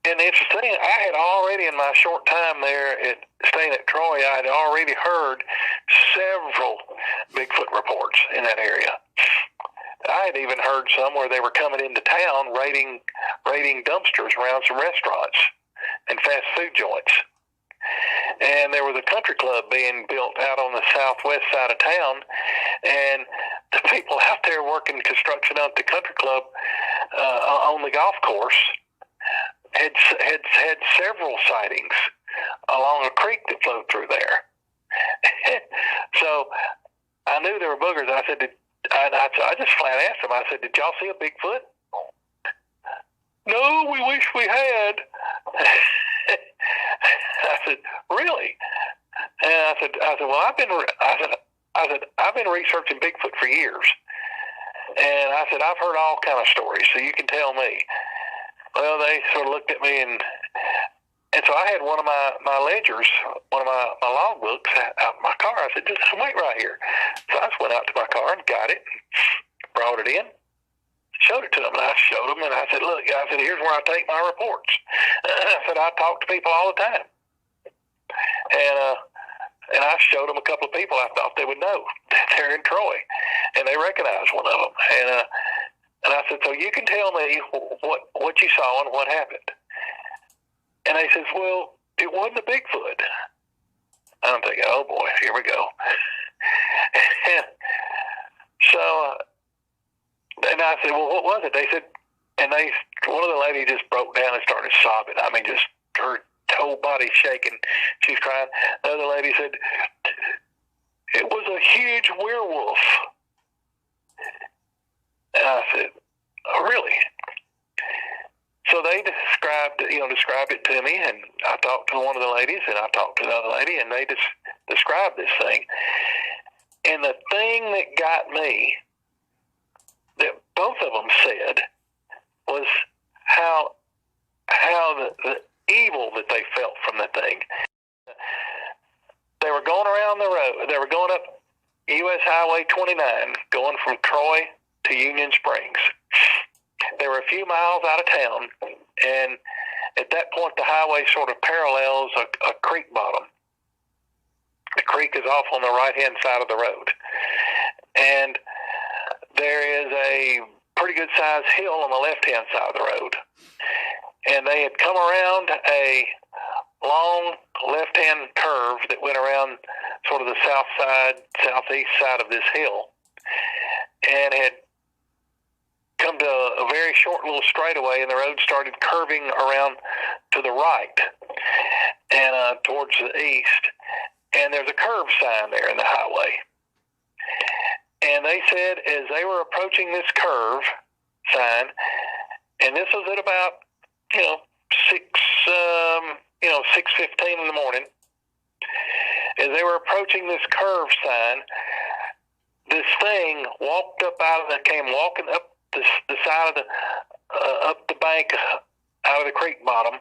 And the interesting thing, I had already, in my short time there staying at Troy, I had already heard several Bigfoot reports in that area. I had even heard some where they were coming into town raiding dumpsters around some restaurants and fast food joints. And there was a country club being built out on the southwest side of town, and the people out there working construction out the country club on the golf course had several sightings along a creek that flowed through there. So I knew there were boogers. I just flat asked them. I said, "Did y'all see a Bigfoot?" "No, we wish we had." I said, "Really?" And I said, "Well, I've been researching Bigfoot for years, and I said I've heard all kind of stories, so you can tell me." Well, they sort of looked at me, and so I had one of my ledgers, one of my log books out in my car. I said, "Just wait right here." So I just went out to my car and got it, brought it in, showed it to them, and I showed them, and I said, "Look," I said, "here's where I take my reports." I said, "I talk to people all the time." And I showed them a couple of people I thought they would know that they're in Troy, and they recognized one of them. And I said, "So you can tell me what you saw and what happened." And they says, "Well, it wasn't a Bigfoot." I'm thinking, oh boy, here we go. So, and I said, "Well, what was it?" They said, one of the ladies just broke down and started sobbing. I mean, just her whole body shaking. She's crying. The other lady said, "It was a huge werewolf." And I said, "Oh, really?" So they described it to me, and I talked to one of the ladies, and I talked to the other lady, and they just described this thing. And the thing that got me, that both of them said, was how the evil that they felt from the thing. They were going around the road. They were going up U.S. Highway 29, going from Troy to Union Springs. They were a few miles out of town, and at that point, the highway sort of parallels a creek bottom. The creek is off on the right-hand side of the road, and there is a pretty good-sized hill on the left-hand side of the road. And they had come around a long left-hand curve that went around sort of the southeast side of this hill, and had come to a very short little straightaway, and the road started curving around to the right and towards the east. And there's a curve sign there in the highway. And they said as they were approaching this curve sign, and this was at about 6:15 in the morning, as they were approaching this curve sign, this thing came walking up the side of up the bank out of the creek bottom,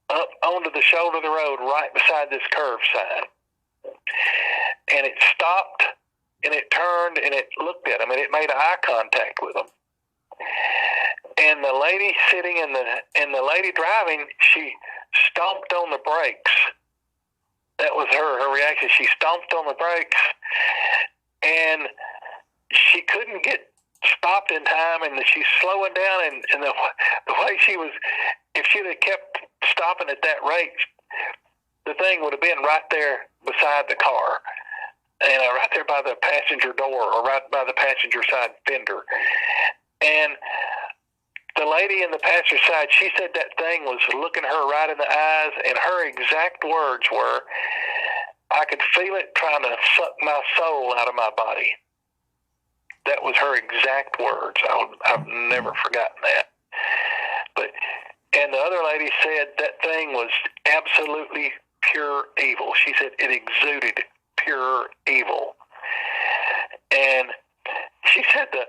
up onto the shoulder of the road right beside this curve sign. And it stopped, and it turned, and it looked at them, and it made eye contact with them. And the lady sitting and the lady driving, she stomped on the brakes. That was her reaction. She stomped on the brakes, and she couldn't get stopped in time, and she's slowing down, and the way she was, if she'd have kept stopping at that rate, the thing would have been right there beside the car, and right there by the passenger door, or right by the passenger side fender. And the lady in the passenger side, she said that thing was looking her right in the eyes, and her exact words were, "I could feel it trying to suck my soul out of my body." That was her exact words. I've never forgotten that. And the other lady said that thing was absolutely pure evil. She said it exuded pure evil. And she said the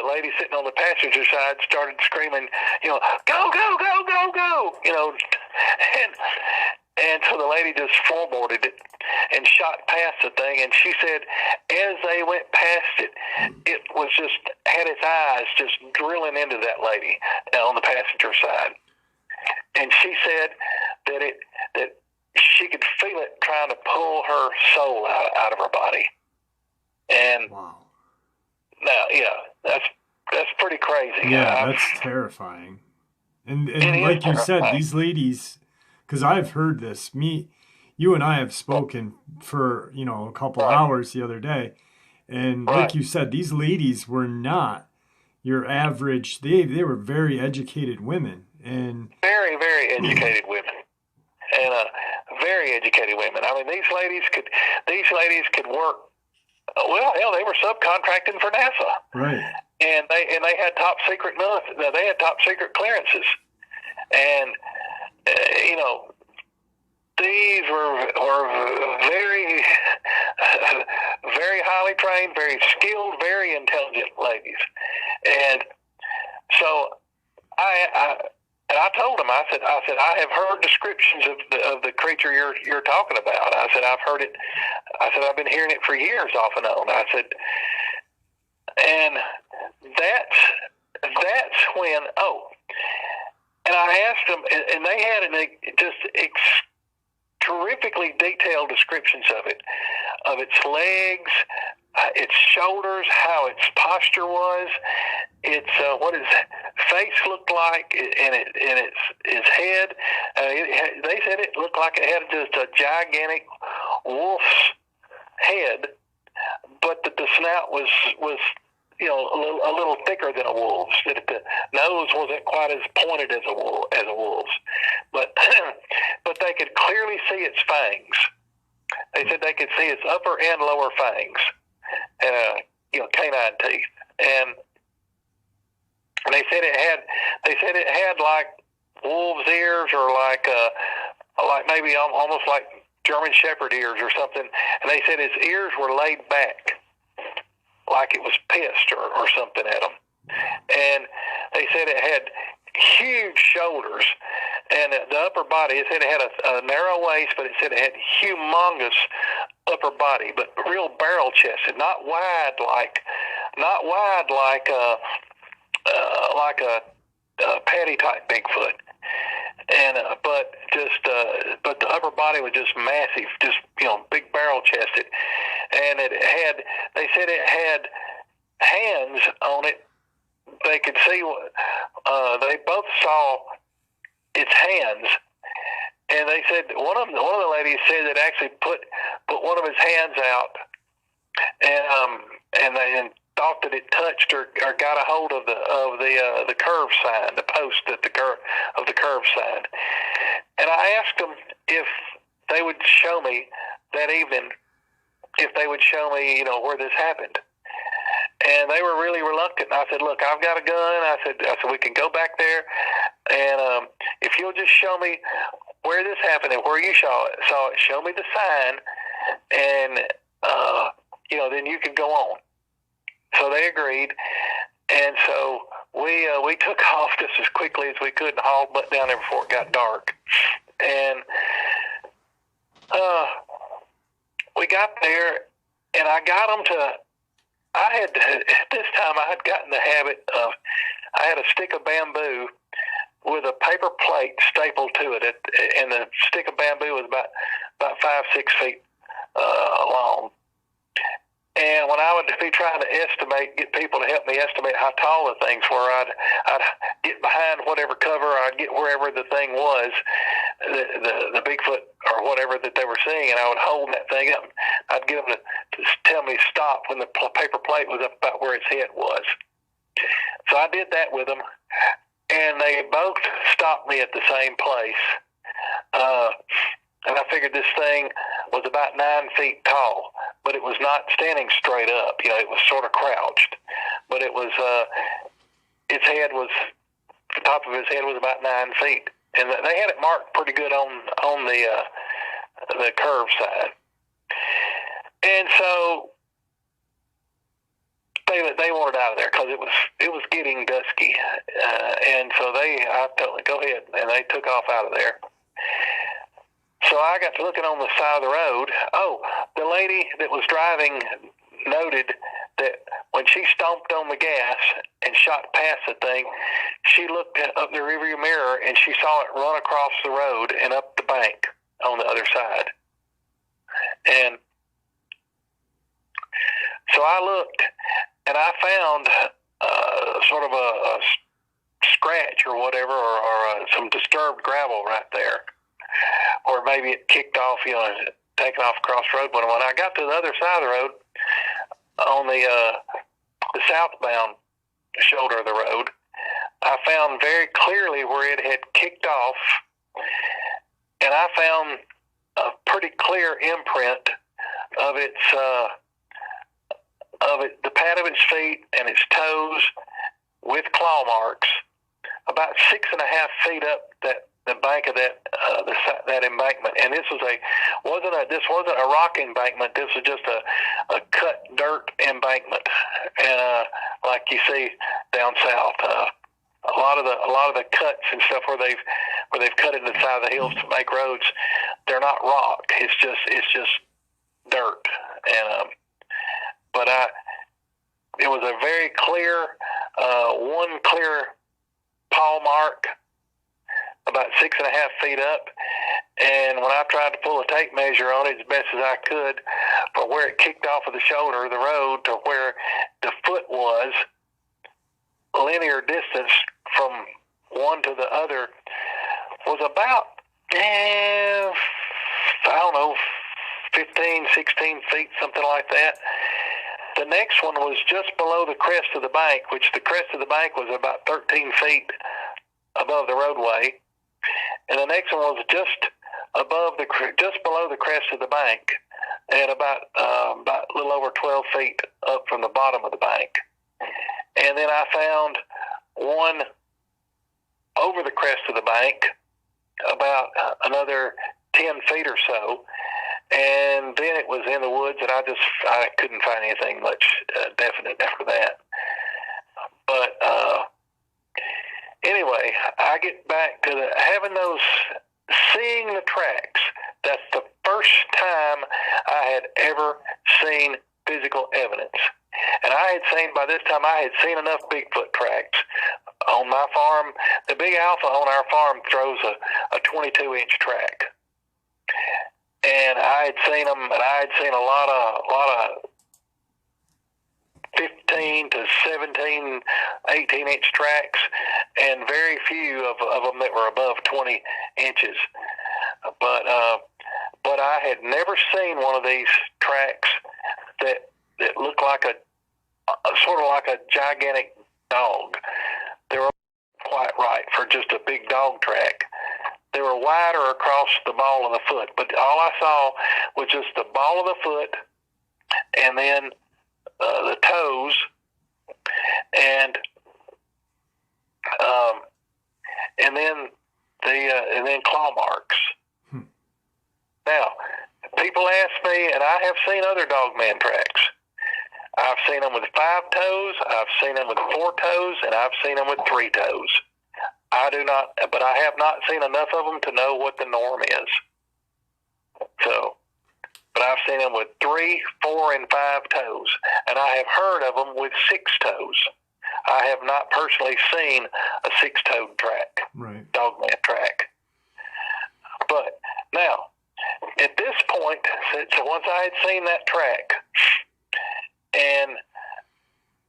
lady sitting on the passenger side started screaming, "Go, go, go, go, go!" And so the lady just floorboarded it, and shot past the thing. And she said, as they went past it, it was just had its eyes just drilling into that lady on the passenger side. And she said that she could feel it trying to pull her soul out of her body. And wow. now, that's pretty crazy. Yeah, that's terrifying. And like you said, these ladies, because I've heard this. You and I have spoken for a couple hours the other day, and like you said, these ladies were not your average. They were very educated women, and very, very educated women, and very educated women. I mean, these ladies could work. Well, hell, they were subcontracting for NASA, right? And they had top secret they had top secret clearances, and these were very very highly trained, very skilled, very intelligent ladies, and so I told them, I said I have heard descriptions of the creature you're talking about. I said I've heard it. I said I've been hearing it for years off and on. I said, and that's when and I asked them, and they had just terrifically detailed descriptions of its legs, its shoulders, how its posture was, its what its face looked like, and its head. They said it looked like it had just a gigantic wolf's head, but that the snout was a little thicker than a wolf's. That the nose wasn't quite as pointed as a wolf's, but but they could clearly see its fangs. They said they could see its upper and lower fangs, canine teeth, and they said it had like wolf's ears, or like maybe almost like German Shepherd ears or something. And they said its ears were laid back, like it was pissed or something at them. And they said it had huge shoulders, and the upper body, it said it had a narrow waist, but it said it had humongous upper body, but real barrel chested, not wide like a patty type Bigfoot, and but the upper body was just massive, just big barrel chested, and they said it had hands on it. They could see. They both saw its hands, and they said one of the ladies said that actually put one of his hands out, and they thought that it touched or got a hold of the curve sign, the post of the curve sign. And I asked them if they would show me that evening, if they would show me, where this happened. And they were really reluctant. I said, look, I've got a gun. I said we can go back there, and if you'll just show me where this happened and where you saw it, show me the sign, and then you can go on. So they agreed, and so we took off just as quickly as we could and hauled butt down there before it got dark. And we got there, and I got them to. At this time I had gotten the habit of, I had a stick of bamboo with a paper plate stapled to it, and the stick of bamboo was about 5-6 feet long. And when I would be trying to get people to help me estimate how tall the things were, I'd get behind whatever cover, I'd get wherever the thing was, the Bigfoot or whatever that they were seeing, and I would hold that thing up. I'd get them to tell me stop when the paper plate was up about where its head was. So I did that with them, and they both stopped me at the same place. And I figured this thing was about 9 feet tall, but it was not standing straight up. It was sort of crouched, but it was its head was, the top of its head was about 9 feet, and they had it marked pretty good on the curve side. And so they wanted out of there because it was getting dusky, and so I told them, go ahead, and they took off out of there. So I got to looking on the side of the road. Oh, the lady that was driving noted that when she stomped on the gas and shot past the thing, she looked up the rearview mirror and she saw it run across the road and up the bank on the other side. And so I looked and I found sort of a scratch or whatever, or some disturbed gravel right there, or maybe it kicked off, taken off across the road. But when I got to the other side of the road, on the southbound shoulder of the road, I found very clearly where it had kicked off, and I found a pretty clear imprint of the pad of its feet and its toes with claw marks, about 6.5 feet up the bank of that embankment. And this wasn't a rock embankment. This was just a cut dirt embankment, and like you see down south, a lot of the cuts and stuff where they've cut into the side of the hills to make roads, they're not rock. It's just dirt. And it was a very clear, one clear paw mark, about 6.5 feet up. And when I tried to pull a tape measure on it as best as I could, from where it kicked off of the shoulder of the road to where the foot was, linear distance from one to the other was about, I don't know, 15, 16 feet, something like that. The next one was just below the crest of the bank, which the crest of the bank was about 13 feet above the roadway. And the next one was just below the crest of the bank, and about a little over 12 feet up from the bottom of the bank. And then I found one over the crest of the bank, about another 10 feet or so. And then it was in the woods, and I couldn't find anything much definite after that. But anyway, I get back to seeing the tracks. That's the first time I had ever seen physical evidence. And by this time, I had seen enough Bigfoot tracks on my farm. The big alpha on our farm throws a 22-inch track. And I had seen them, and I had seen a lot of 15 to 17, 18-inch tracks, and very few of them that were above 20 inches. But I had never seen one of these tracks that looked like sort of like a gigantic dog. They were quite right for just a big dog track. They were wider across the ball of the foot, but all I saw was just the ball of the foot, and then the toes, and then claw marks. Now, people ask me, and I have seen other Dogman tracks. I've seen them with 5 toes, I've seen them with 4 toes, and I've seen them with 3 toes. But I have not seen enough of them to know what the norm is. But I've seen them with 3, 4, and 5 toes, and I have heard of them with 6 toes. I have not personally seen a 6-toed track, right. Dogman track. But now, at this point, so once I had seen that track, and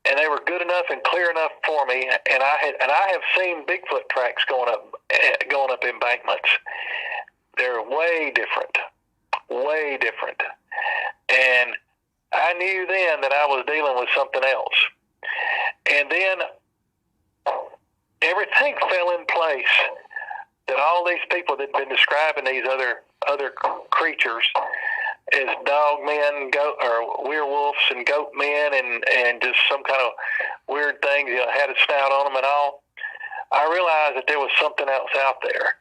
they were good enough and clear enough for me, and I have seen Bigfoot tracks going up embankments. They're way different, and I knew then that I was dealing with something else. And then everything fell in place. That all these people that had been describing these other creatures as dogmen, or werewolves and goat men, and just some kind of weird things, had a snout on them and all, I realized that there was something else out there.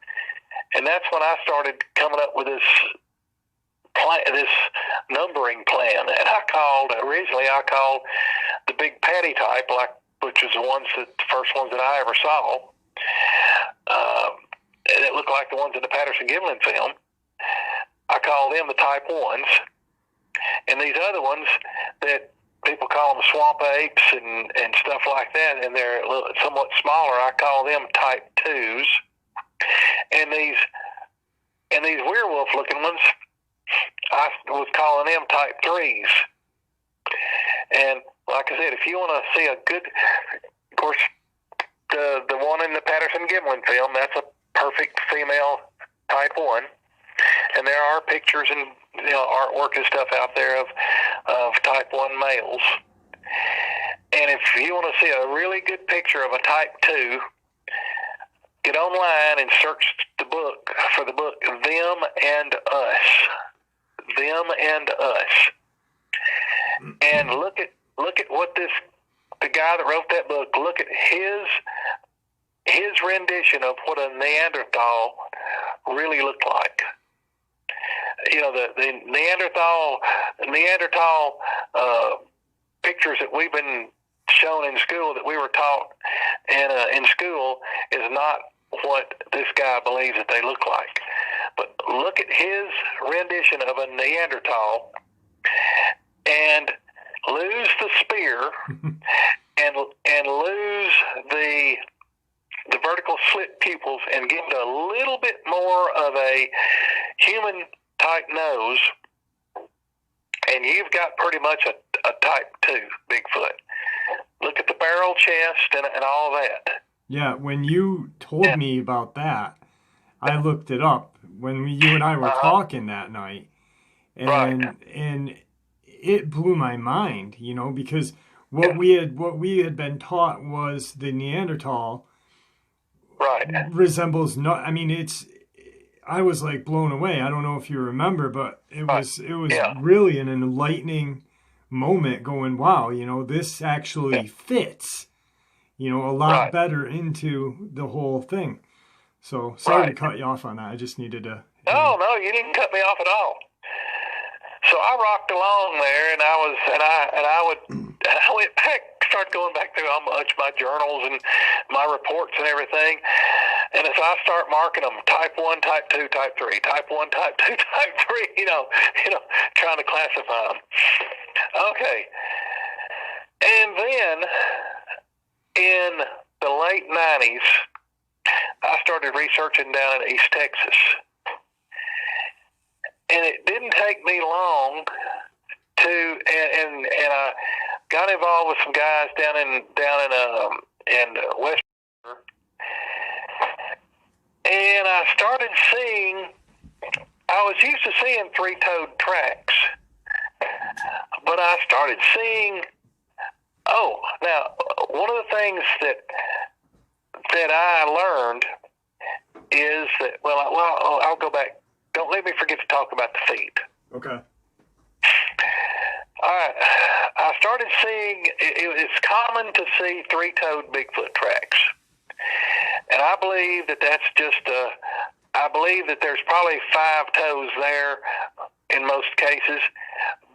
And that's when I started coming up with this numbering plan. And originally I called the big patty type, which was the first ones that I ever saw. And it looked like the ones in the Patterson-Gimlin film. call them the type 1s. And these other ones that people call them swamp apes and stuff like that, and they're somewhat smaller, I call them type 2s. And these werewolf-looking ones, I was calling them type 3s. And like I said, if you want to see a good, of course, the one in the Patterson-Gimlin film, that's a perfect female type 1. And there are pictures and artwork and stuff out there of type 1 males. And if you want to see a really good picture of a type 2, get online and search for the book Them and Us. Them and Us. And look at what the guy that wrote that book, look at his rendition of what a Neanderthal really looked like. The Neanderthal pictures that we've been shown in school, that we were taught in school, is not what this guy believes that they look like. But look at his rendition of a Neanderthal and lose the spear and lose the vertical slit pupils and give it a little bit more of a human type nose, and you've got pretty much a type 2 Bigfoot. Look at the barrel chest and all that. Yeah, when you told me about that, I looked it up when you and I were talking that night, and it blew my mind, because what we had been taught was the Neanderthal resembles not. I mean, I was like blown away. I don't know if you remember, but it was really an enlightening moment. Going, wow, this actually fits, a lot better into the whole thing. So sorry to cut you off on that. I just needed to. No, you didn't cut me off at all. So I rocked along there, and I went back, started going back through all much my journals and my reports and everything. And as I start marking them, type 1, type 2, type 3, type 1, type 2, type 3, trying to classify them. Okay. And then in the late 90s, I started researching down in East Texas. And it didn't take me long and I got involved with some guys down in West. And I started seeing, I was used to seeing 3-toed tracks, but I started seeing, now one of the things that I learned is that, I'll go back. Don't let me forget to talk about the feet. Okay. All right. I started seeing, it's common to see 3-toed Bigfoot tracks. And I believe that that's I believe that there's probably 5 toes there in most cases,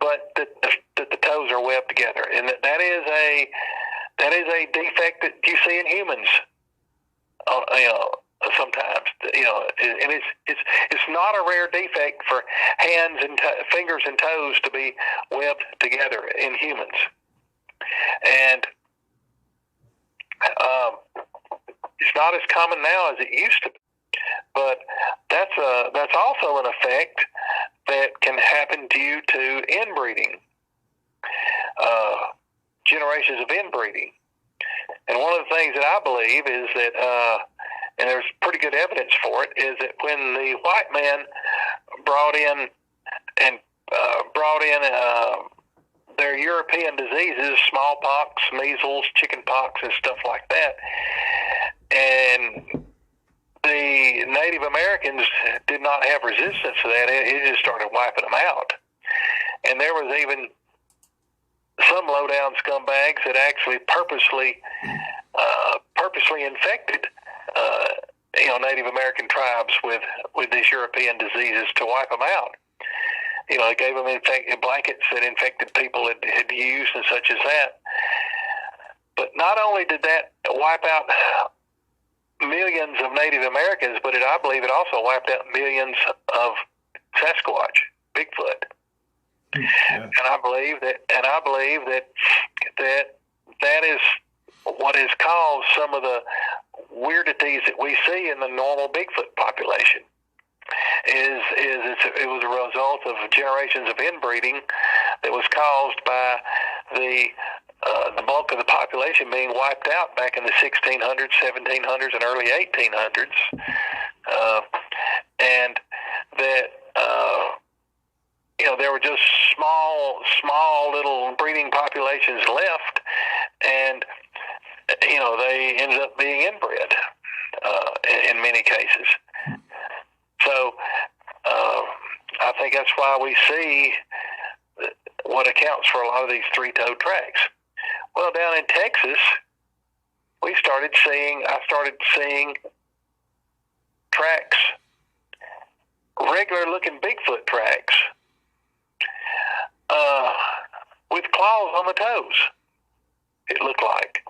but that the toes are webbed together. And that is a defect that you see in humans. Sometimes, and it's not a rare defect for hands and fingers and toes to be webbed together in humans, and it's not as common now as it used to be. But that's also an effect that can happen due to inbreeding, generations of inbreeding, and one of the things that I believe is that. And there's pretty good evidence for it, is that when the white man brought in their European diseases, smallpox, measles, chickenpox, and stuff like that, and the Native Americans did not have resistance to that, it just started wiping them out. And there was even some low-down scumbags that actually purposely infected Native American tribes with these European diseases to wipe them out. They gave them blankets that infected people had used and such as that. But not only did that wipe out millions of Native Americans, but I believe it also wiped out millions of Sasquatch. Bigfoot. Yeah. And I believe that is what has caused some of the weirdities that we see in the normal Bigfoot population. It was a result of generations of inbreeding that was caused by the bulk of the population being wiped out back in the 1600s, 1700s, and early 1800s, and that there were just small little breeding populations left, and they ended up being inbred in many cases. So I think that's why we see what accounts for a lot of these three-toed tracks. Well, down in Texas, I started seeing tracks, regular-looking Bigfoot tracks, with claws on the toes, it looked like.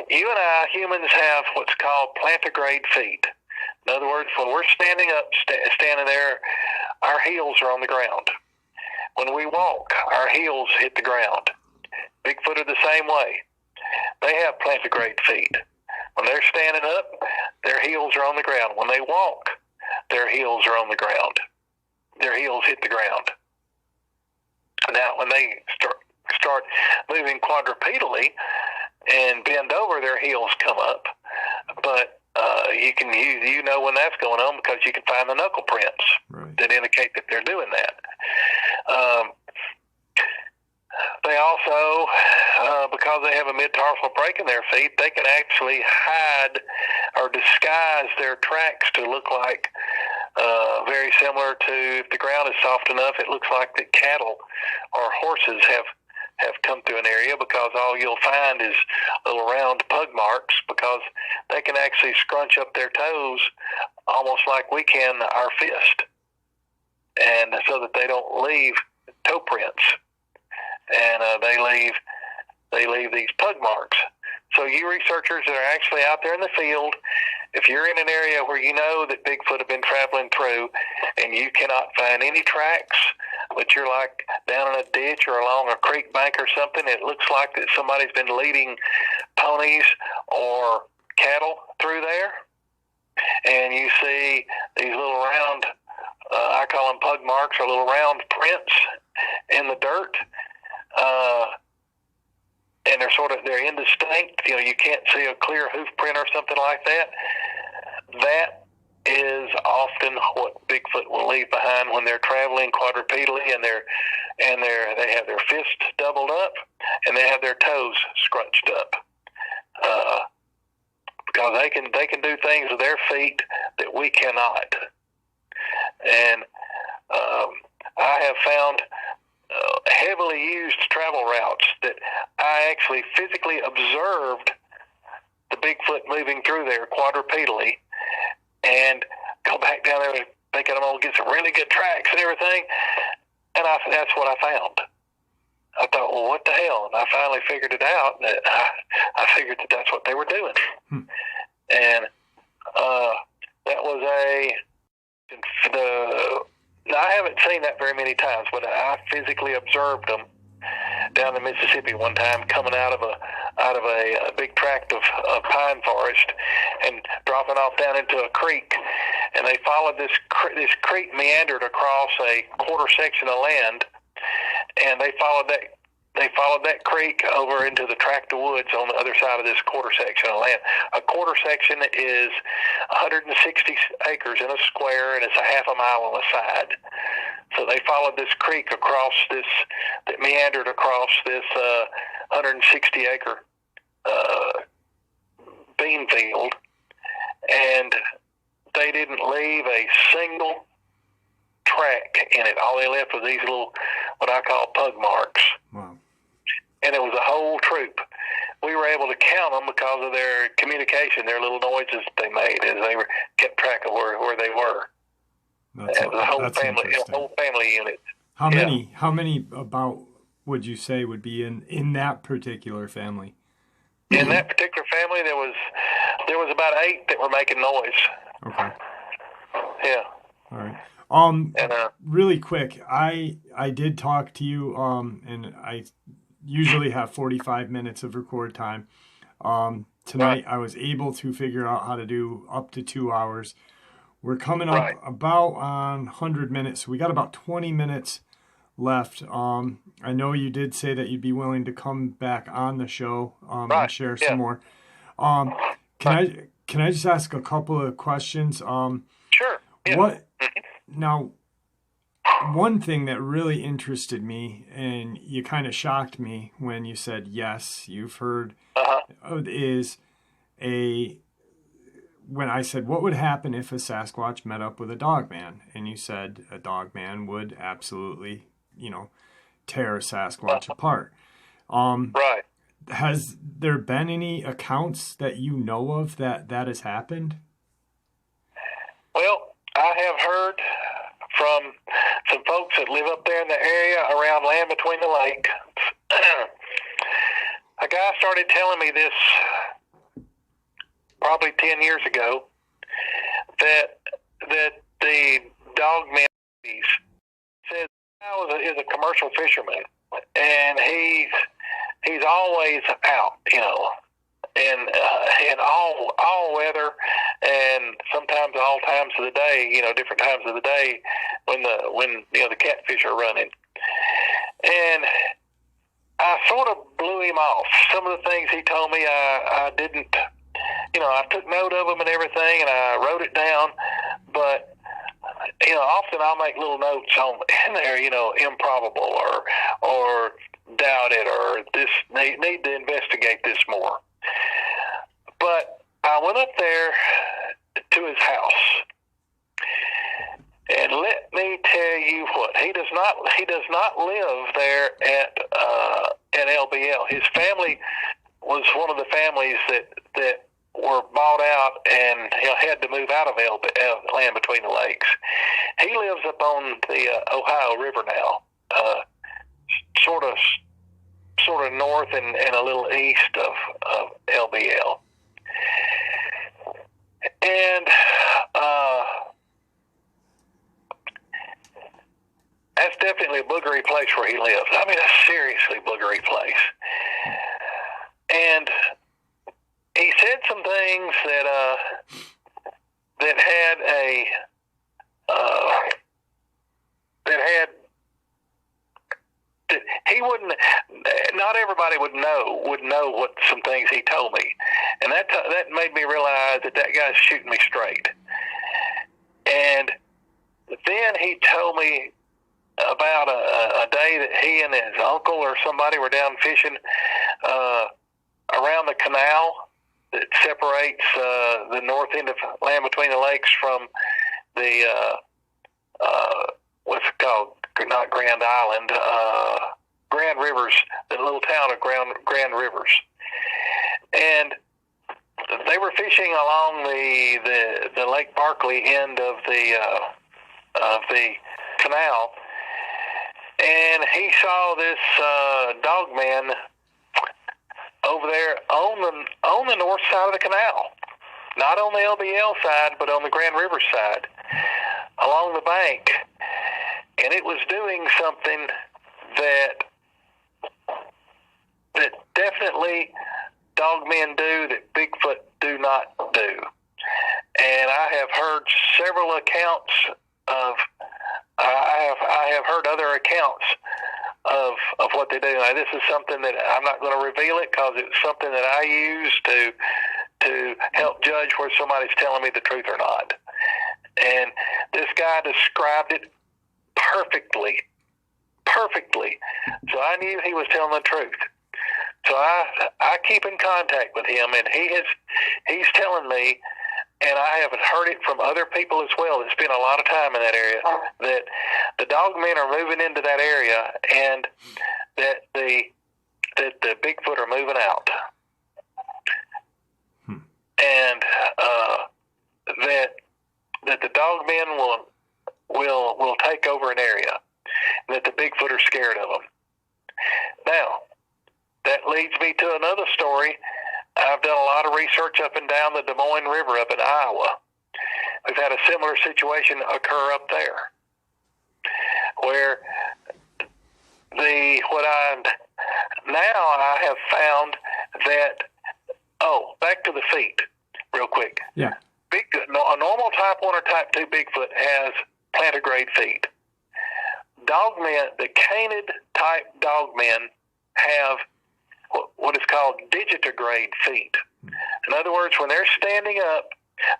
You and I, humans, have what's called plantigrade feet. In other words, when we're standing up, standing there, our heels are on the ground. When we walk, our heels hit the ground. Bigfoot are the same way. They have plantigrade feet. When they're standing up, their heels are on the ground. When they walk, their heels are on the ground. Their heels hit the ground. Now, when they start moving quadrupedally and bend over, their heels come up. But you know when that's going on because you can find the knuckle prints that indicate that they're doing that. They also, because they have a mid-tarsal break in their feet, they can actually hide or disguise their tracks to look like very similar to, if the ground is soft enough, it looks like that cattle or horses have come through an area, because all you'll find is little round pug marks, because they can actually scrunch up their toes almost like we can our fist, and so that they don't leave toe prints, and they leave these pug marks. So you researchers that are actually out there in the field, if you're in an area where you know that Bigfoot have been traveling through and you cannot find any tracks, but you're like down in a ditch or along a creek bank or something, it looks like that somebody's been leading ponies or cattle through there, and you see these little round, I call them pug marks, or little round prints in the dirt, and they're indistinct. You can't see a clear hoof print or something like that. That is often what Bigfoot will leave behind when they're traveling quadrupedally, and they have their fists doubled up and they have their toes scrunched up, because they can do things with their feet that we cannot. And I have found heavily used travel routes that I actually physically observed the Bigfoot moving through there quadrupedally, and go back down there thinking I'm going to get some really good tracks and everything, and that's what I found. I thought, well, what the hell? And I finally figured it out. That I figured that that's what they were doing. And that was I haven't seen that very many times, but I physically observed them down in Mississippi one time, coming out of a big tract of pine forest and dropping off down into a creek. And they followed this creek, meandered across a quarter section of land, and they followed that creek over into the tract of woods on the other side of this quarter section of land. A quarter section is 160 acres in a square, and it's a half a mile on the side. So they followed this creek that meandered across this 160 acre bean field, and they didn't leave a single track in it. All they left was these little, what I call pug marks. Wow. And it was a whole troop. We were able to count them because of their communication, their little noises they made as they kept track of where they were. It was a whole family unit. How many about would you say would be in that particular family? In that particular family, there was about 8 that were making noise. Okay. Yeah. All right. And Really quick, I did talk to you, and I usually have 45 minutes of record time. Tonight right, I was able to figure out how to do up to 2 hours. We're coming up right, about on 100 minutes, so we got about 20 minutes left. I know you did say that you'd be willing to come back on the show, and right, share some yeah, more. Um, can right, I just ask a couple of questions? sure, yeah, What now? One thing that really interested me, and you kind of shocked me when you said yes, you've heard, uh-huh, is a when I said what would happen if a Sasquatch met up with a Dogman, and you said a Dogman would absolutely, tear a Sasquatch apart. Um, right. has there been any accounts that you know of that has happened? Well, I have heard from some folks that live up there in the area around Land Between the Lakes. A guy started telling me this probably 10 years ago that the Dogman says is a commercial fisherman, and he's always out, in all weather, and sometimes all times of the day, different times of the day when the catfish are running. And I sort of blew him off. Some of the things he told me, I didn't, I took note of them and everything, and I wrote it down, but often I'll make little notes on in there, improbable or doubt it, or this need to investigate this more. But I went up there to his house, and let me tell you what, he does not live there at LBL. His family was one of the families that were bought out and had to move out of Land Between the Lakes. He lives up on the Ohio River now, sort of north and a little east of LBL. And that's definitely a boogery place where he lives. I mean, a seriously boogery place. And he said some things that had that he wouldn't. Not everybody would know what some things he told me, and that made me realize that guy's shooting me straight. And then he told me about a day that he and his uncle or somebody were down fishing around the canal that separates the north end of Land Between the Lakes from the what's it called? Not Grand Island, Grand Rivers, the little town of Grand Rivers. And they were fishing along the Lake Barkley end of the canal, and he saw this Dogman over there on the north side of the canal, not on the LBL side, but on the Grand River side, along the bank. And it was doing something that definitely Dogmen do that Bigfoot do not do. And I have heard several accounts of. I have heard other accounts of what they do. Now, this is something that I'm not going to reveal it because it's something that I use to help judge where somebody's telling me the truth or not. And this guy described it perfectly. So I knew he was telling the truth. So I keep in contact with him, and he's telling me, and I have heard it from other people as well that spend a lot of time in that area, that the Dogmen are moving into that area, and that the Bigfoot are moving out, and that the Dogmen will take over an area, and that the Bigfoot are scared of them. Now, that leads me to another story. I've done a lot of research up and down the Des Moines River up in Iowa. we've had a similar situation occur up there, where I have found that. Oh, back to the feet, real quick. Yeah. A normal type 1 or type 2 Bigfoot has plantigrade feet. Dogmen, the canid type dogmen, have what is called digitigrade feet. In other words, when they're standing up,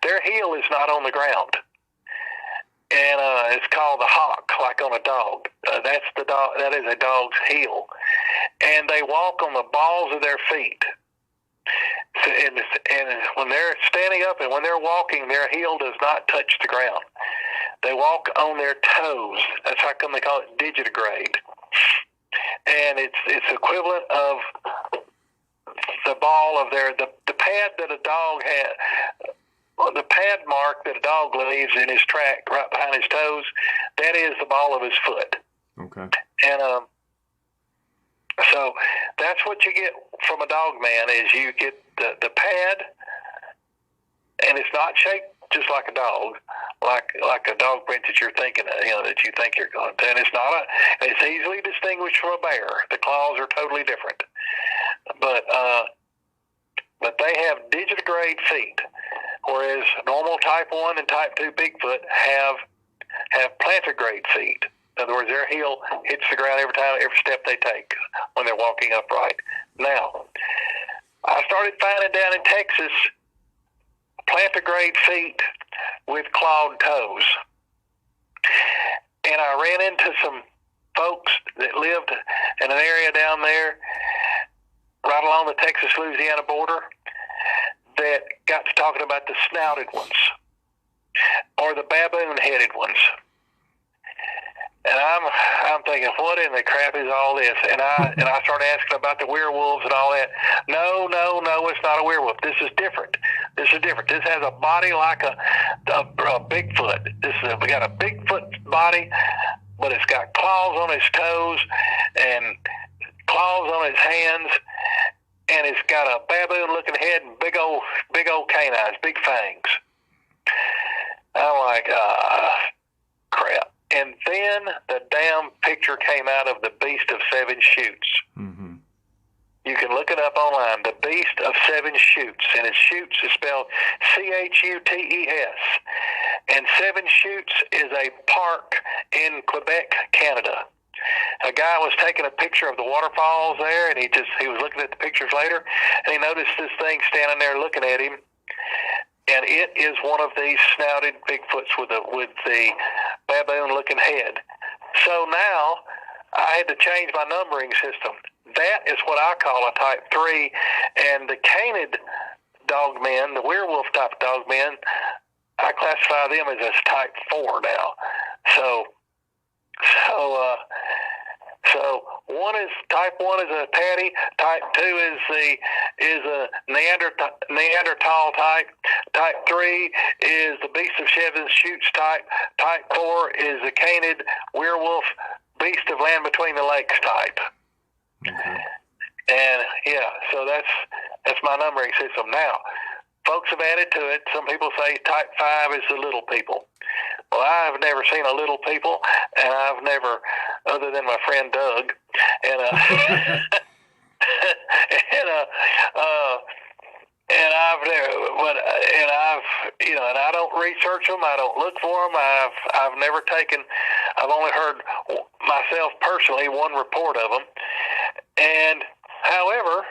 their heel is not on the ground, and it's called the hock, like on a dog. That's the dog. That is a dog's heel, and they walk on the balls of their feet. So, and when they're standing up and when they're walking, their heel does not touch the ground. They walk on their toes. That's how come they call it digitigrade. And it's equivalent of the ball of the pad that a dog has, the pad mark that a dog leaves in his track right behind his toes. That is the ball of his foot. Okay. And so that's what you get from a dog man is you get the pad, and it's not shaped just like a dog, like a dog print that you're thinking of, that you think you're going to. And it's easily distinguished from a bear. The claws are totally different. But they have digitigrade feet, whereas normal type 1 and type 2 Bigfoot have plantigrade feet. In other words, their heel hits the ground every step they take when they're walking upright. Now, I started finding down in Texas plantigrade feet with clawed toes. And I ran into some folks that lived in an area down there right along the Texas-Louisiana border that got to talking about the snouted ones or the baboon-headed ones. And I'm thinking, what in the crap is all this? And I started asking about the werewolves and all that. No, it's not a werewolf. This is different. This has a body like a Bigfoot. We got a Bigfoot body, but it's got claws on his toes and claws on his hands, and it's got a baboon-looking head and big old canines, big fangs. I'm like, crap. And then the damn picture came out of the Beast of Seven Shoots. Mm-hmm. You can look it up online, the Beast of Seven Shoots. And its Shoots is spelled Chutes. And Seven Shoots is a park in Quebec, Canada. A guy was taking a picture of the waterfalls there, and he was looking at the pictures later, and he noticed this thing standing there looking at him. And it is one of these snouted Bigfoots with the baboon-looking head. So now I had to change my numbering system. That is what I call a type 3, and the canid dogmen, the werewolf type dogmen, I classify them as a type 4 now. So one is type 1 is a patty, type 2 is a Neanderthal type, type 3 is the Beast of Seven Shoots type 4 is the canid werewolf Beast of Land Between the Lakes type. Okay. And so that's my numbering system. Now, folks have added to it. Some people say type 5 is the little people. Well, I've never seen a little people, and I've never, other than my friend Doug, and and I don't research them. I don't look for them. I've only heard myself personally one report of them. And however,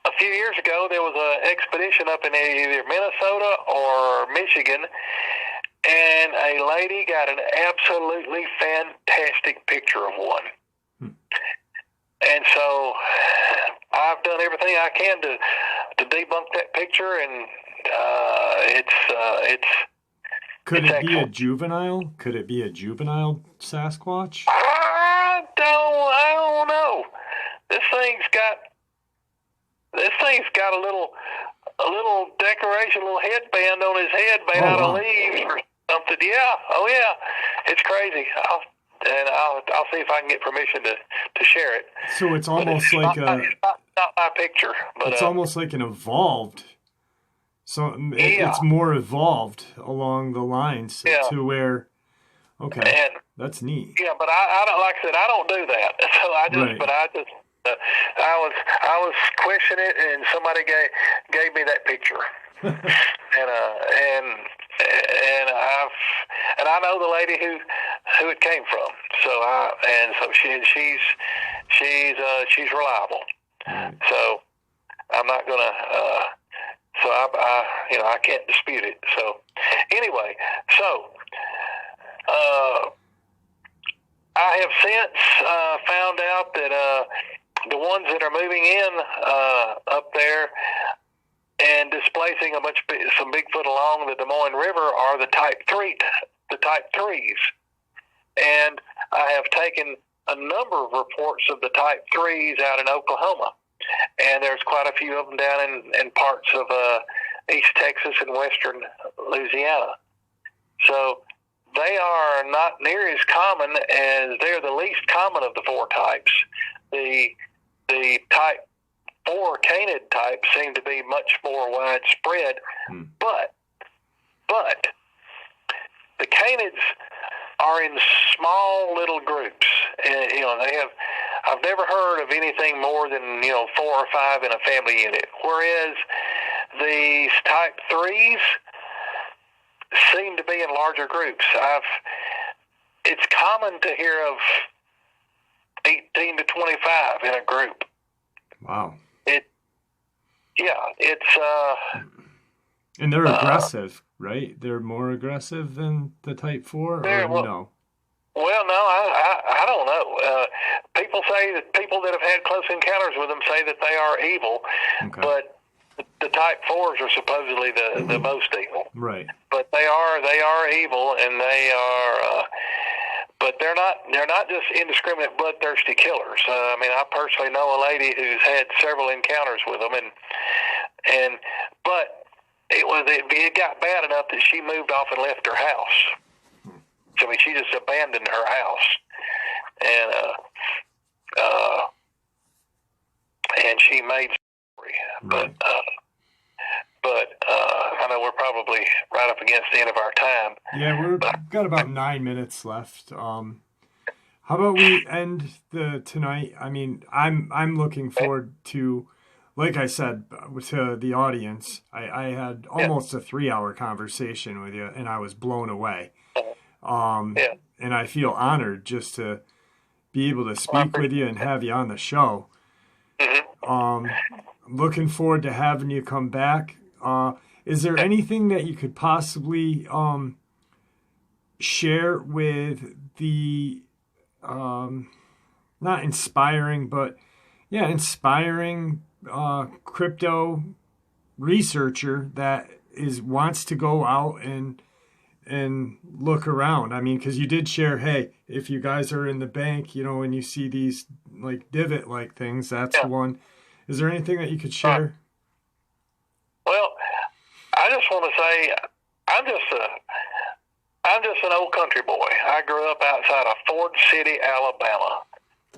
a few years ago there was an expedition up in either Minnesota or Michigan, and a lady got an absolutely fantastic picture of one. And so I've done everything I can to debunk that picture, and Could it be a juvenile? Could it be a juvenile Sasquatch? I don't know. This thing's got a little decoration, a little headband on his head made out of leaves or something. Yeah. Oh yeah. It's crazy. I'll see if I can get permission to share it. So it's almost like it's not my picture, but it's almost like an evolved So Yeah. it's more evolved along the lines Yeah. to where, okay, And that's neat. yeah, but I don't, like I said, I don't do that. So Right. I was questioning it, and somebody gave me that picture, and I know the lady who it came from. So she's reliable. Right. So I'm not gonna. So I can't dispute it. So anyway, I have since found out that the ones that are moving in up there and displacing some Bigfoot along the Des Moines River are the Type 3s. And I have taken a number of reports of the Type 3s out in Oklahoma. And there's quite a few of them down in parts of East Texas and western Louisiana. So they are not near as common, as they're the least common of the 4 types. The Type 4 canid type seem to be much more widespread, but the canids are in small little groups, and I've never heard of anything more than 4 or 5 in a family unit, whereas these Type 3s seem to be in larger groups. It's common to hear of 18 to 25 in a group. Wow. It's and they're aggressive, right? They're more aggressive than the Type 4, or no? Well, no, I don't know. People that have had close encounters with them say that they are evil, Okay. but the Type 4s are supposedly the most evil. Right. But they are evil, and they are. But they're not just indiscriminate, bloodthirsty killers. I mean, I personally know a lady who's had several encounters with them, but it got bad enough that she moved off and left her house. So I mean, she just abandoned her house, and she made story. Right. But I know we're probably right up against the end of our time. Yeah, we've got about 9 minutes left. How about we end tonight? I mean, I'm looking forward to, like I said to the audience, I had almost a 3-hour conversation with you, and I was blown away. And I feel honored just to be able to speak with you and have you on the show. Looking forward to having you come back. Is there anything that you could possibly share with the not inspiring, but inspiring crypto researcher that wants to go out and look around? I mean, because you did share, hey, if you guys are in the bank, and you see these like divot like things, that's one. Is there anything that you could share? Well, I just want to say I'm just an old country boy. I grew up outside of Ford City, Alabama,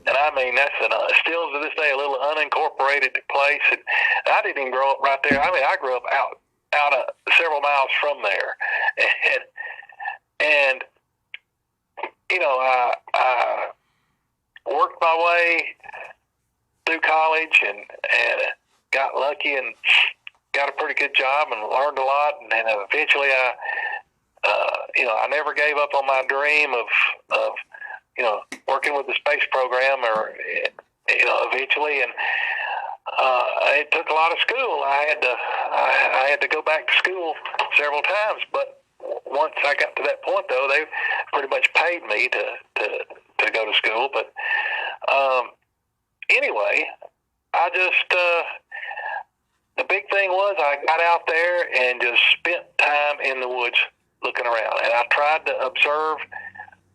and I mean that's still to this day a little unincorporated place. And I didn't even grow up right there. I mean, I grew up out several miles from there, and I worked my way through college and got lucky and got a pretty good job and learned a lot, and then eventually I never gave up on my dream of working with the space program, or eventually, and it took a lot of school. I had to go back to school several times, but once I got to that point, though, they pretty much paid me to go to school. But anyway, I just the big thing was I got out there and just spent time in the woods looking around, and I tried to observe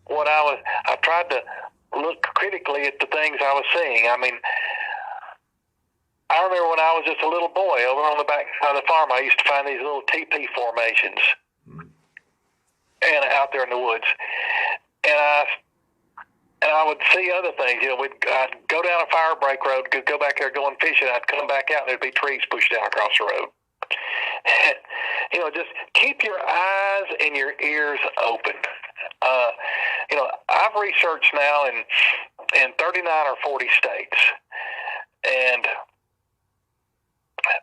I tried to look critically at the things I was seeing. I mean, I remember when I was just a little boy over on the back side of the farm, I used to find these little teepee formations and out there in the woods, and I would see other things. I'd go down a fire break road, go back there going fishing. I'd come back out, and there'd be trees pushed down across the road. Just keep your eyes and your ears open. I've researched now in 39 or 40 states, and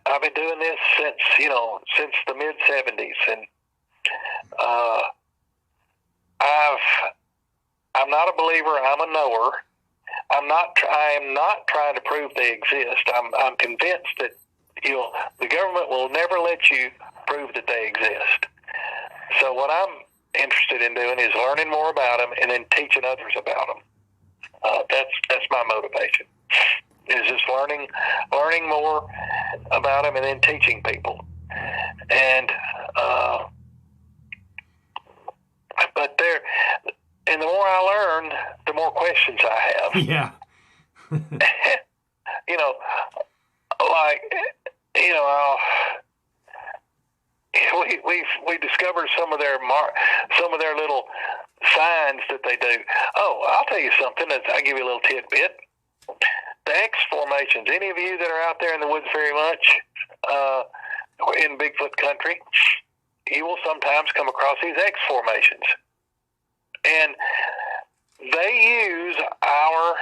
I've been doing this since the mid '70s, and I'm not a believer. I'm a knower. I am not trying to prove they exist. I'm convinced that the government will never let you prove that they exist. So what I'm interested in doing is learning more about them and then teaching others about them. That's my motivation. Is just learning more about them and then teaching people. And and the more I learn, the more questions I have. Yeah. We discovered some of their little signs that they do. Oh, I'll tell you something. I'll give you a little tidbit. The X formations. Any of you that are out there in the woods very much, in Bigfoot country, you will sometimes come across these X formations, and they use our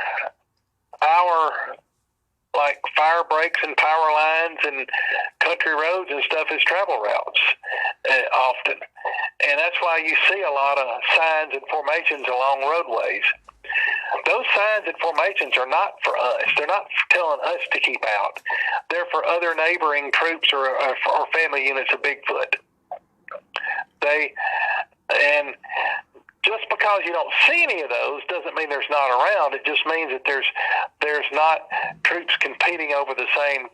like fire breaks and power lines and country roads and stuff as travel routes often. And that's why you see a lot of signs and formations along roadways. Those signs and formations are not for us. They're not telling us to keep out. They're for other neighboring troops or family units of Bigfoot. And just because you don't see any of those doesn't mean there's not around. It just means that there's not troops competing over the same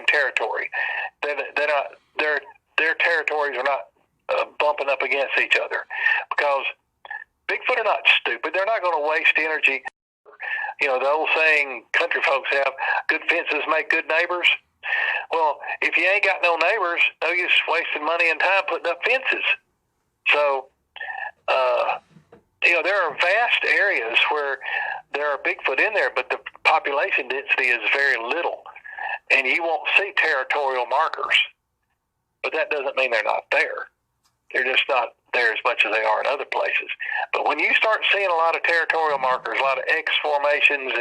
territory. Their territories are not bumping up against each other, because Bigfoot are not stupid. They're not going to waste energy. The old saying country folks have, good fences make good neighbors. Well, if you ain't got no neighbors, no use wasting money and time putting up fences. So, there are vast areas where there are Bigfoot in there, but the population density is very little, and you won't see territorial markers. But that doesn't mean they're not there. They're just not there as much as they are in other places. But when you start seeing a lot of territorial markers, a lot of X formations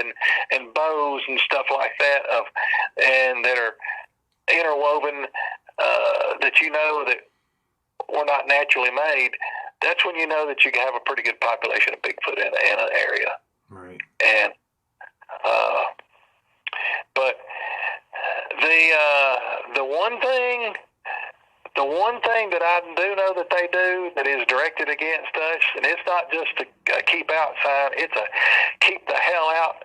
and bows and stuff like that, and that are interwoven, that that were not naturally made, that's when you know that you have a pretty good population of Bigfoot in an area. Right. And but the one thing that I do know that they do that is directed against us, and it's not just a keep out sign, it's a keep the hell out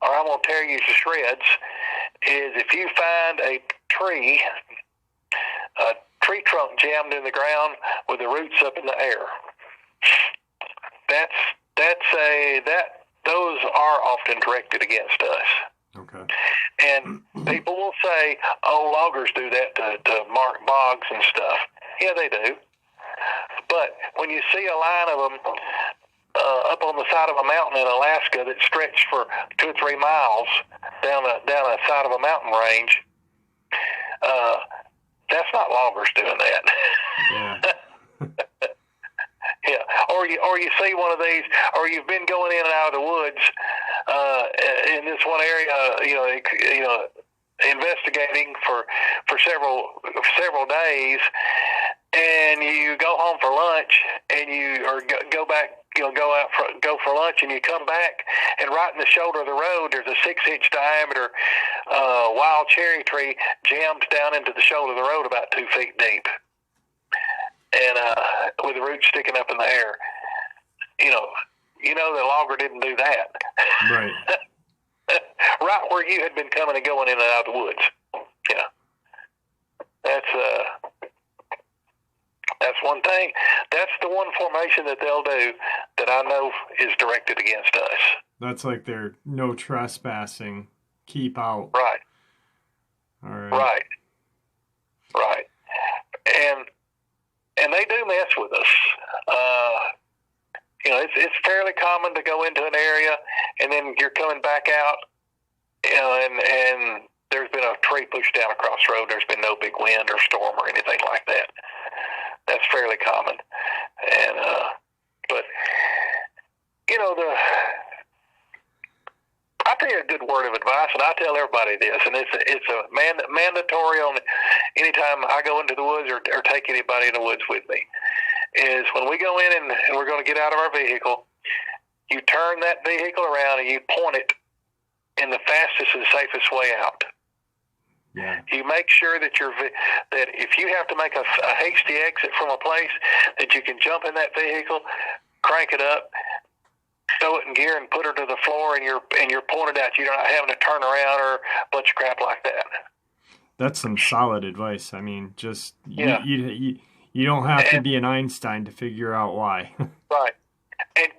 or I'm going to tear you to shreds, is if you find a tree trunk jammed in the ground with the roots up in the air, those are often directed against us. Okay. And people will say, "Oh, loggers do that to mark bogs and stuff." Yeah, they do. But when you see a line of them up on the side of a mountain in Alaska that stretched for 2 or 3 miles down a side of a mountain range, that's not loggers doing that. Yeah. Yeah. Or you see one of these, or you've been going in and out of the woods in this one area, investigating for several days, and you go home for lunch, and go back, go for lunch, and you come back, and right in the shoulder of the road, there's a 6-inch diameter wild cherry tree jammed down into the shoulder of the road about 2 feet deep, and with the roots sticking up in the air. The logger didn't do that. Right. Right where you had been coming and going in and out of the woods. Yeah. That's one thing. That's the one formation that they'll do that I know is directed against us. That's like their no trespassing, keep out. Right. All right. Right. And they do mess with us. It's fairly common to go into an area and then you're coming back out, and there's been a tree pushed down across the road. There's been no big wind or storm or anything like that. That's fairly common. And but I'll tell you a good word of advice, and I tell everybody this, and it's a mandatory on anytime I go into the woods or take anybody in the woods with me, is when we go in and we're going to get out of our vehicle, you turn that vehicle around and you point it in the fastest and safest way out. Yeah. You make sure that that if you have to make a hasty exit from a place, that you can jump in that vehicle, crank it up, throw it in gear, and put her to the floor, and you're pointed out. You're not having to turn around or a bunch of crap like that. That's some solid advice. I mean, just you don't have to be an Einstein to figure out why. Right. And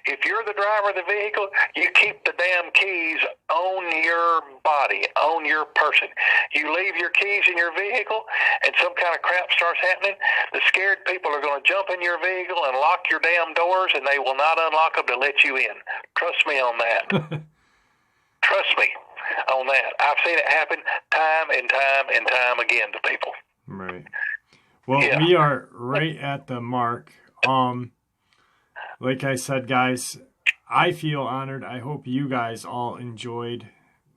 if you're the driver of the vehicle, you keep the damn keys on your body, on your person. You leave your keys in your vehicle and some kind of crap starts happening, the scared people are going to jump in your vehicle and lock your damn doors, and they will not unlock them to let you in. Trust me on that. Trust me on that. I've seen it happen time and time and time again to people. Right. Well, we are right at the mark. Like I said, guys, I feel honored. I hope you guys all enjoyed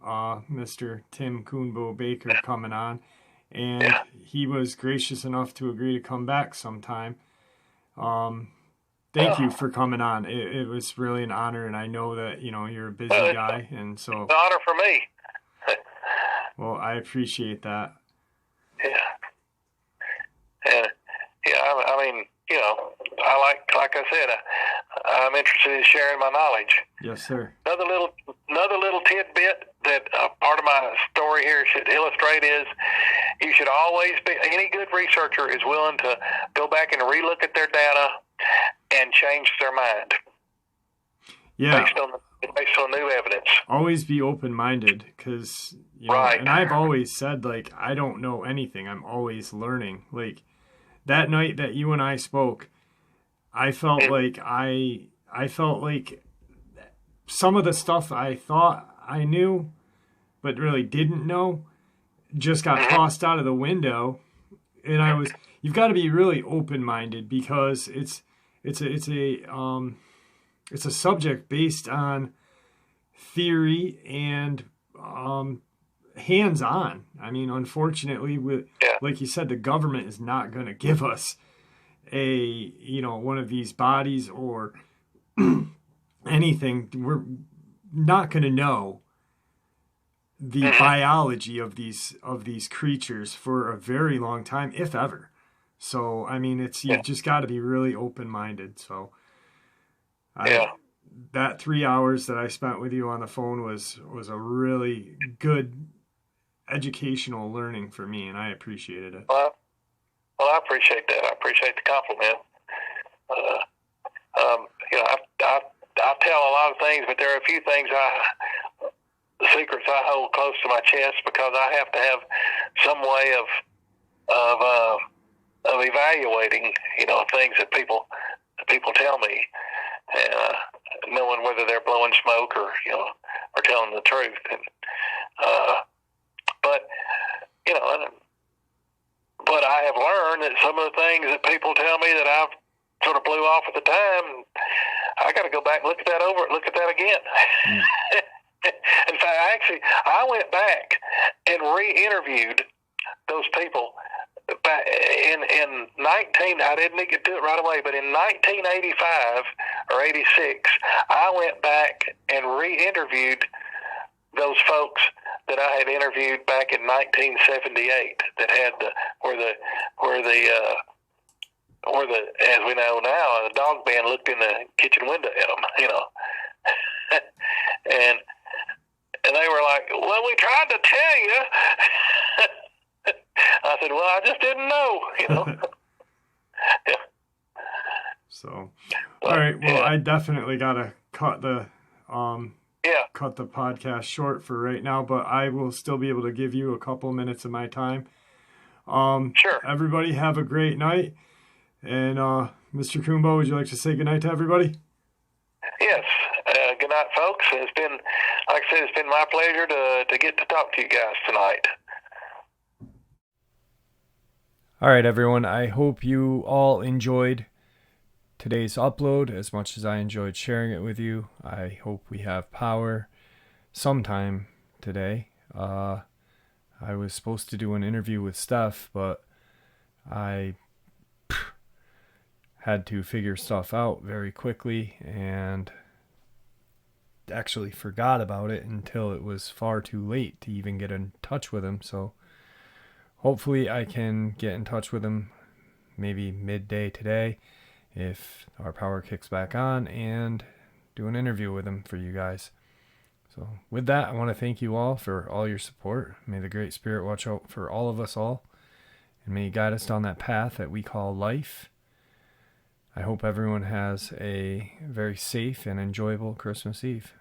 Mr. Tim Coonbo Baker coming on. And he was gracious enough to agree to come back sometime. Thank you for coming on. It was really an honor, and I know that, you're a busy guy. And so, an honor for me. Well, I appreciate that. Yeah. And, I mean, like I said, I'm interested in sharing my knowledge. Yes, sir. Another little tidbit that part of my story here should illustrate is you should always any good researcher is willing to go back and relook at their data and change their mind. Yeah. Based on new evidence. Always be open-minded, because, right. And I've always said, I don't know anything. I'm always learning. That night that you and I spoke, I felt like some of the stuff I thought I knew, but really didn't know, just got tossed out of the window. And you've got to be really open-minded, because it's a subject based on theory and hands-on. I mean, unfortunately, like you said, the government is not going to give us one of these bodies or anything. We're not going to know the biology of these creatures for a very long time, if ever. So, I mean, you've just got to be really open-minded. So, that 3 hours that I spent with you on the phone was a really good educational learning for me, and I appreciated it. Well, I appreciate that. I appreciate the compliment. I tell a lot of things, but there are a few things secrets I hold close to my chest, because I have to have some way of evaluating, things that people tell me, and knowing whether they're blowing smoke or telling the truth. And but I have learned that some of the things that people tell me that I've sort of blew off at the time, I got to go back and look at that again. In fact, I went back and re-interviewed those people back in 19. I didn't get to it right away, but in 1985 or 86, I went back and re-interviewed those folks that I had interviewed back in 1978 that had where the as we know now, the Dogman looked in the kitchen window at them, and they were like, "Well, we tried to tell you." I said, "Well, I just didn't know," Yeah. So, all right. Well, I definitely gotta cut the podcast short for right now, but I will still be able to give you a couple minutes of my time. Sure. Everybody have a great night. And Mr. Coonbo, would you like to say goodnight to everybody? Yes. Good night, folks. It's been like I said, it's been my pleasure to get to talk to you guys tonight. All right, everyone. I hope you all enjoyed today's upload as much as I enjoyed sharing it with you. I hope we have power sometime today. I was supposed to do an interview with Steph, but I had to figure stuff out very quickly and actually forgot about it until it was far too late to even get in touch with him. So hopefully I can get in touch with him maybe midday today if our power kicks back on and do an interview with him for you guys. So with that, I want to thank you all for all your support. May the Great Spirit watch out for all of us all, and may He guide us down that path that we call life. I hope everyone has a very safe and enjoyable Christmas Eve.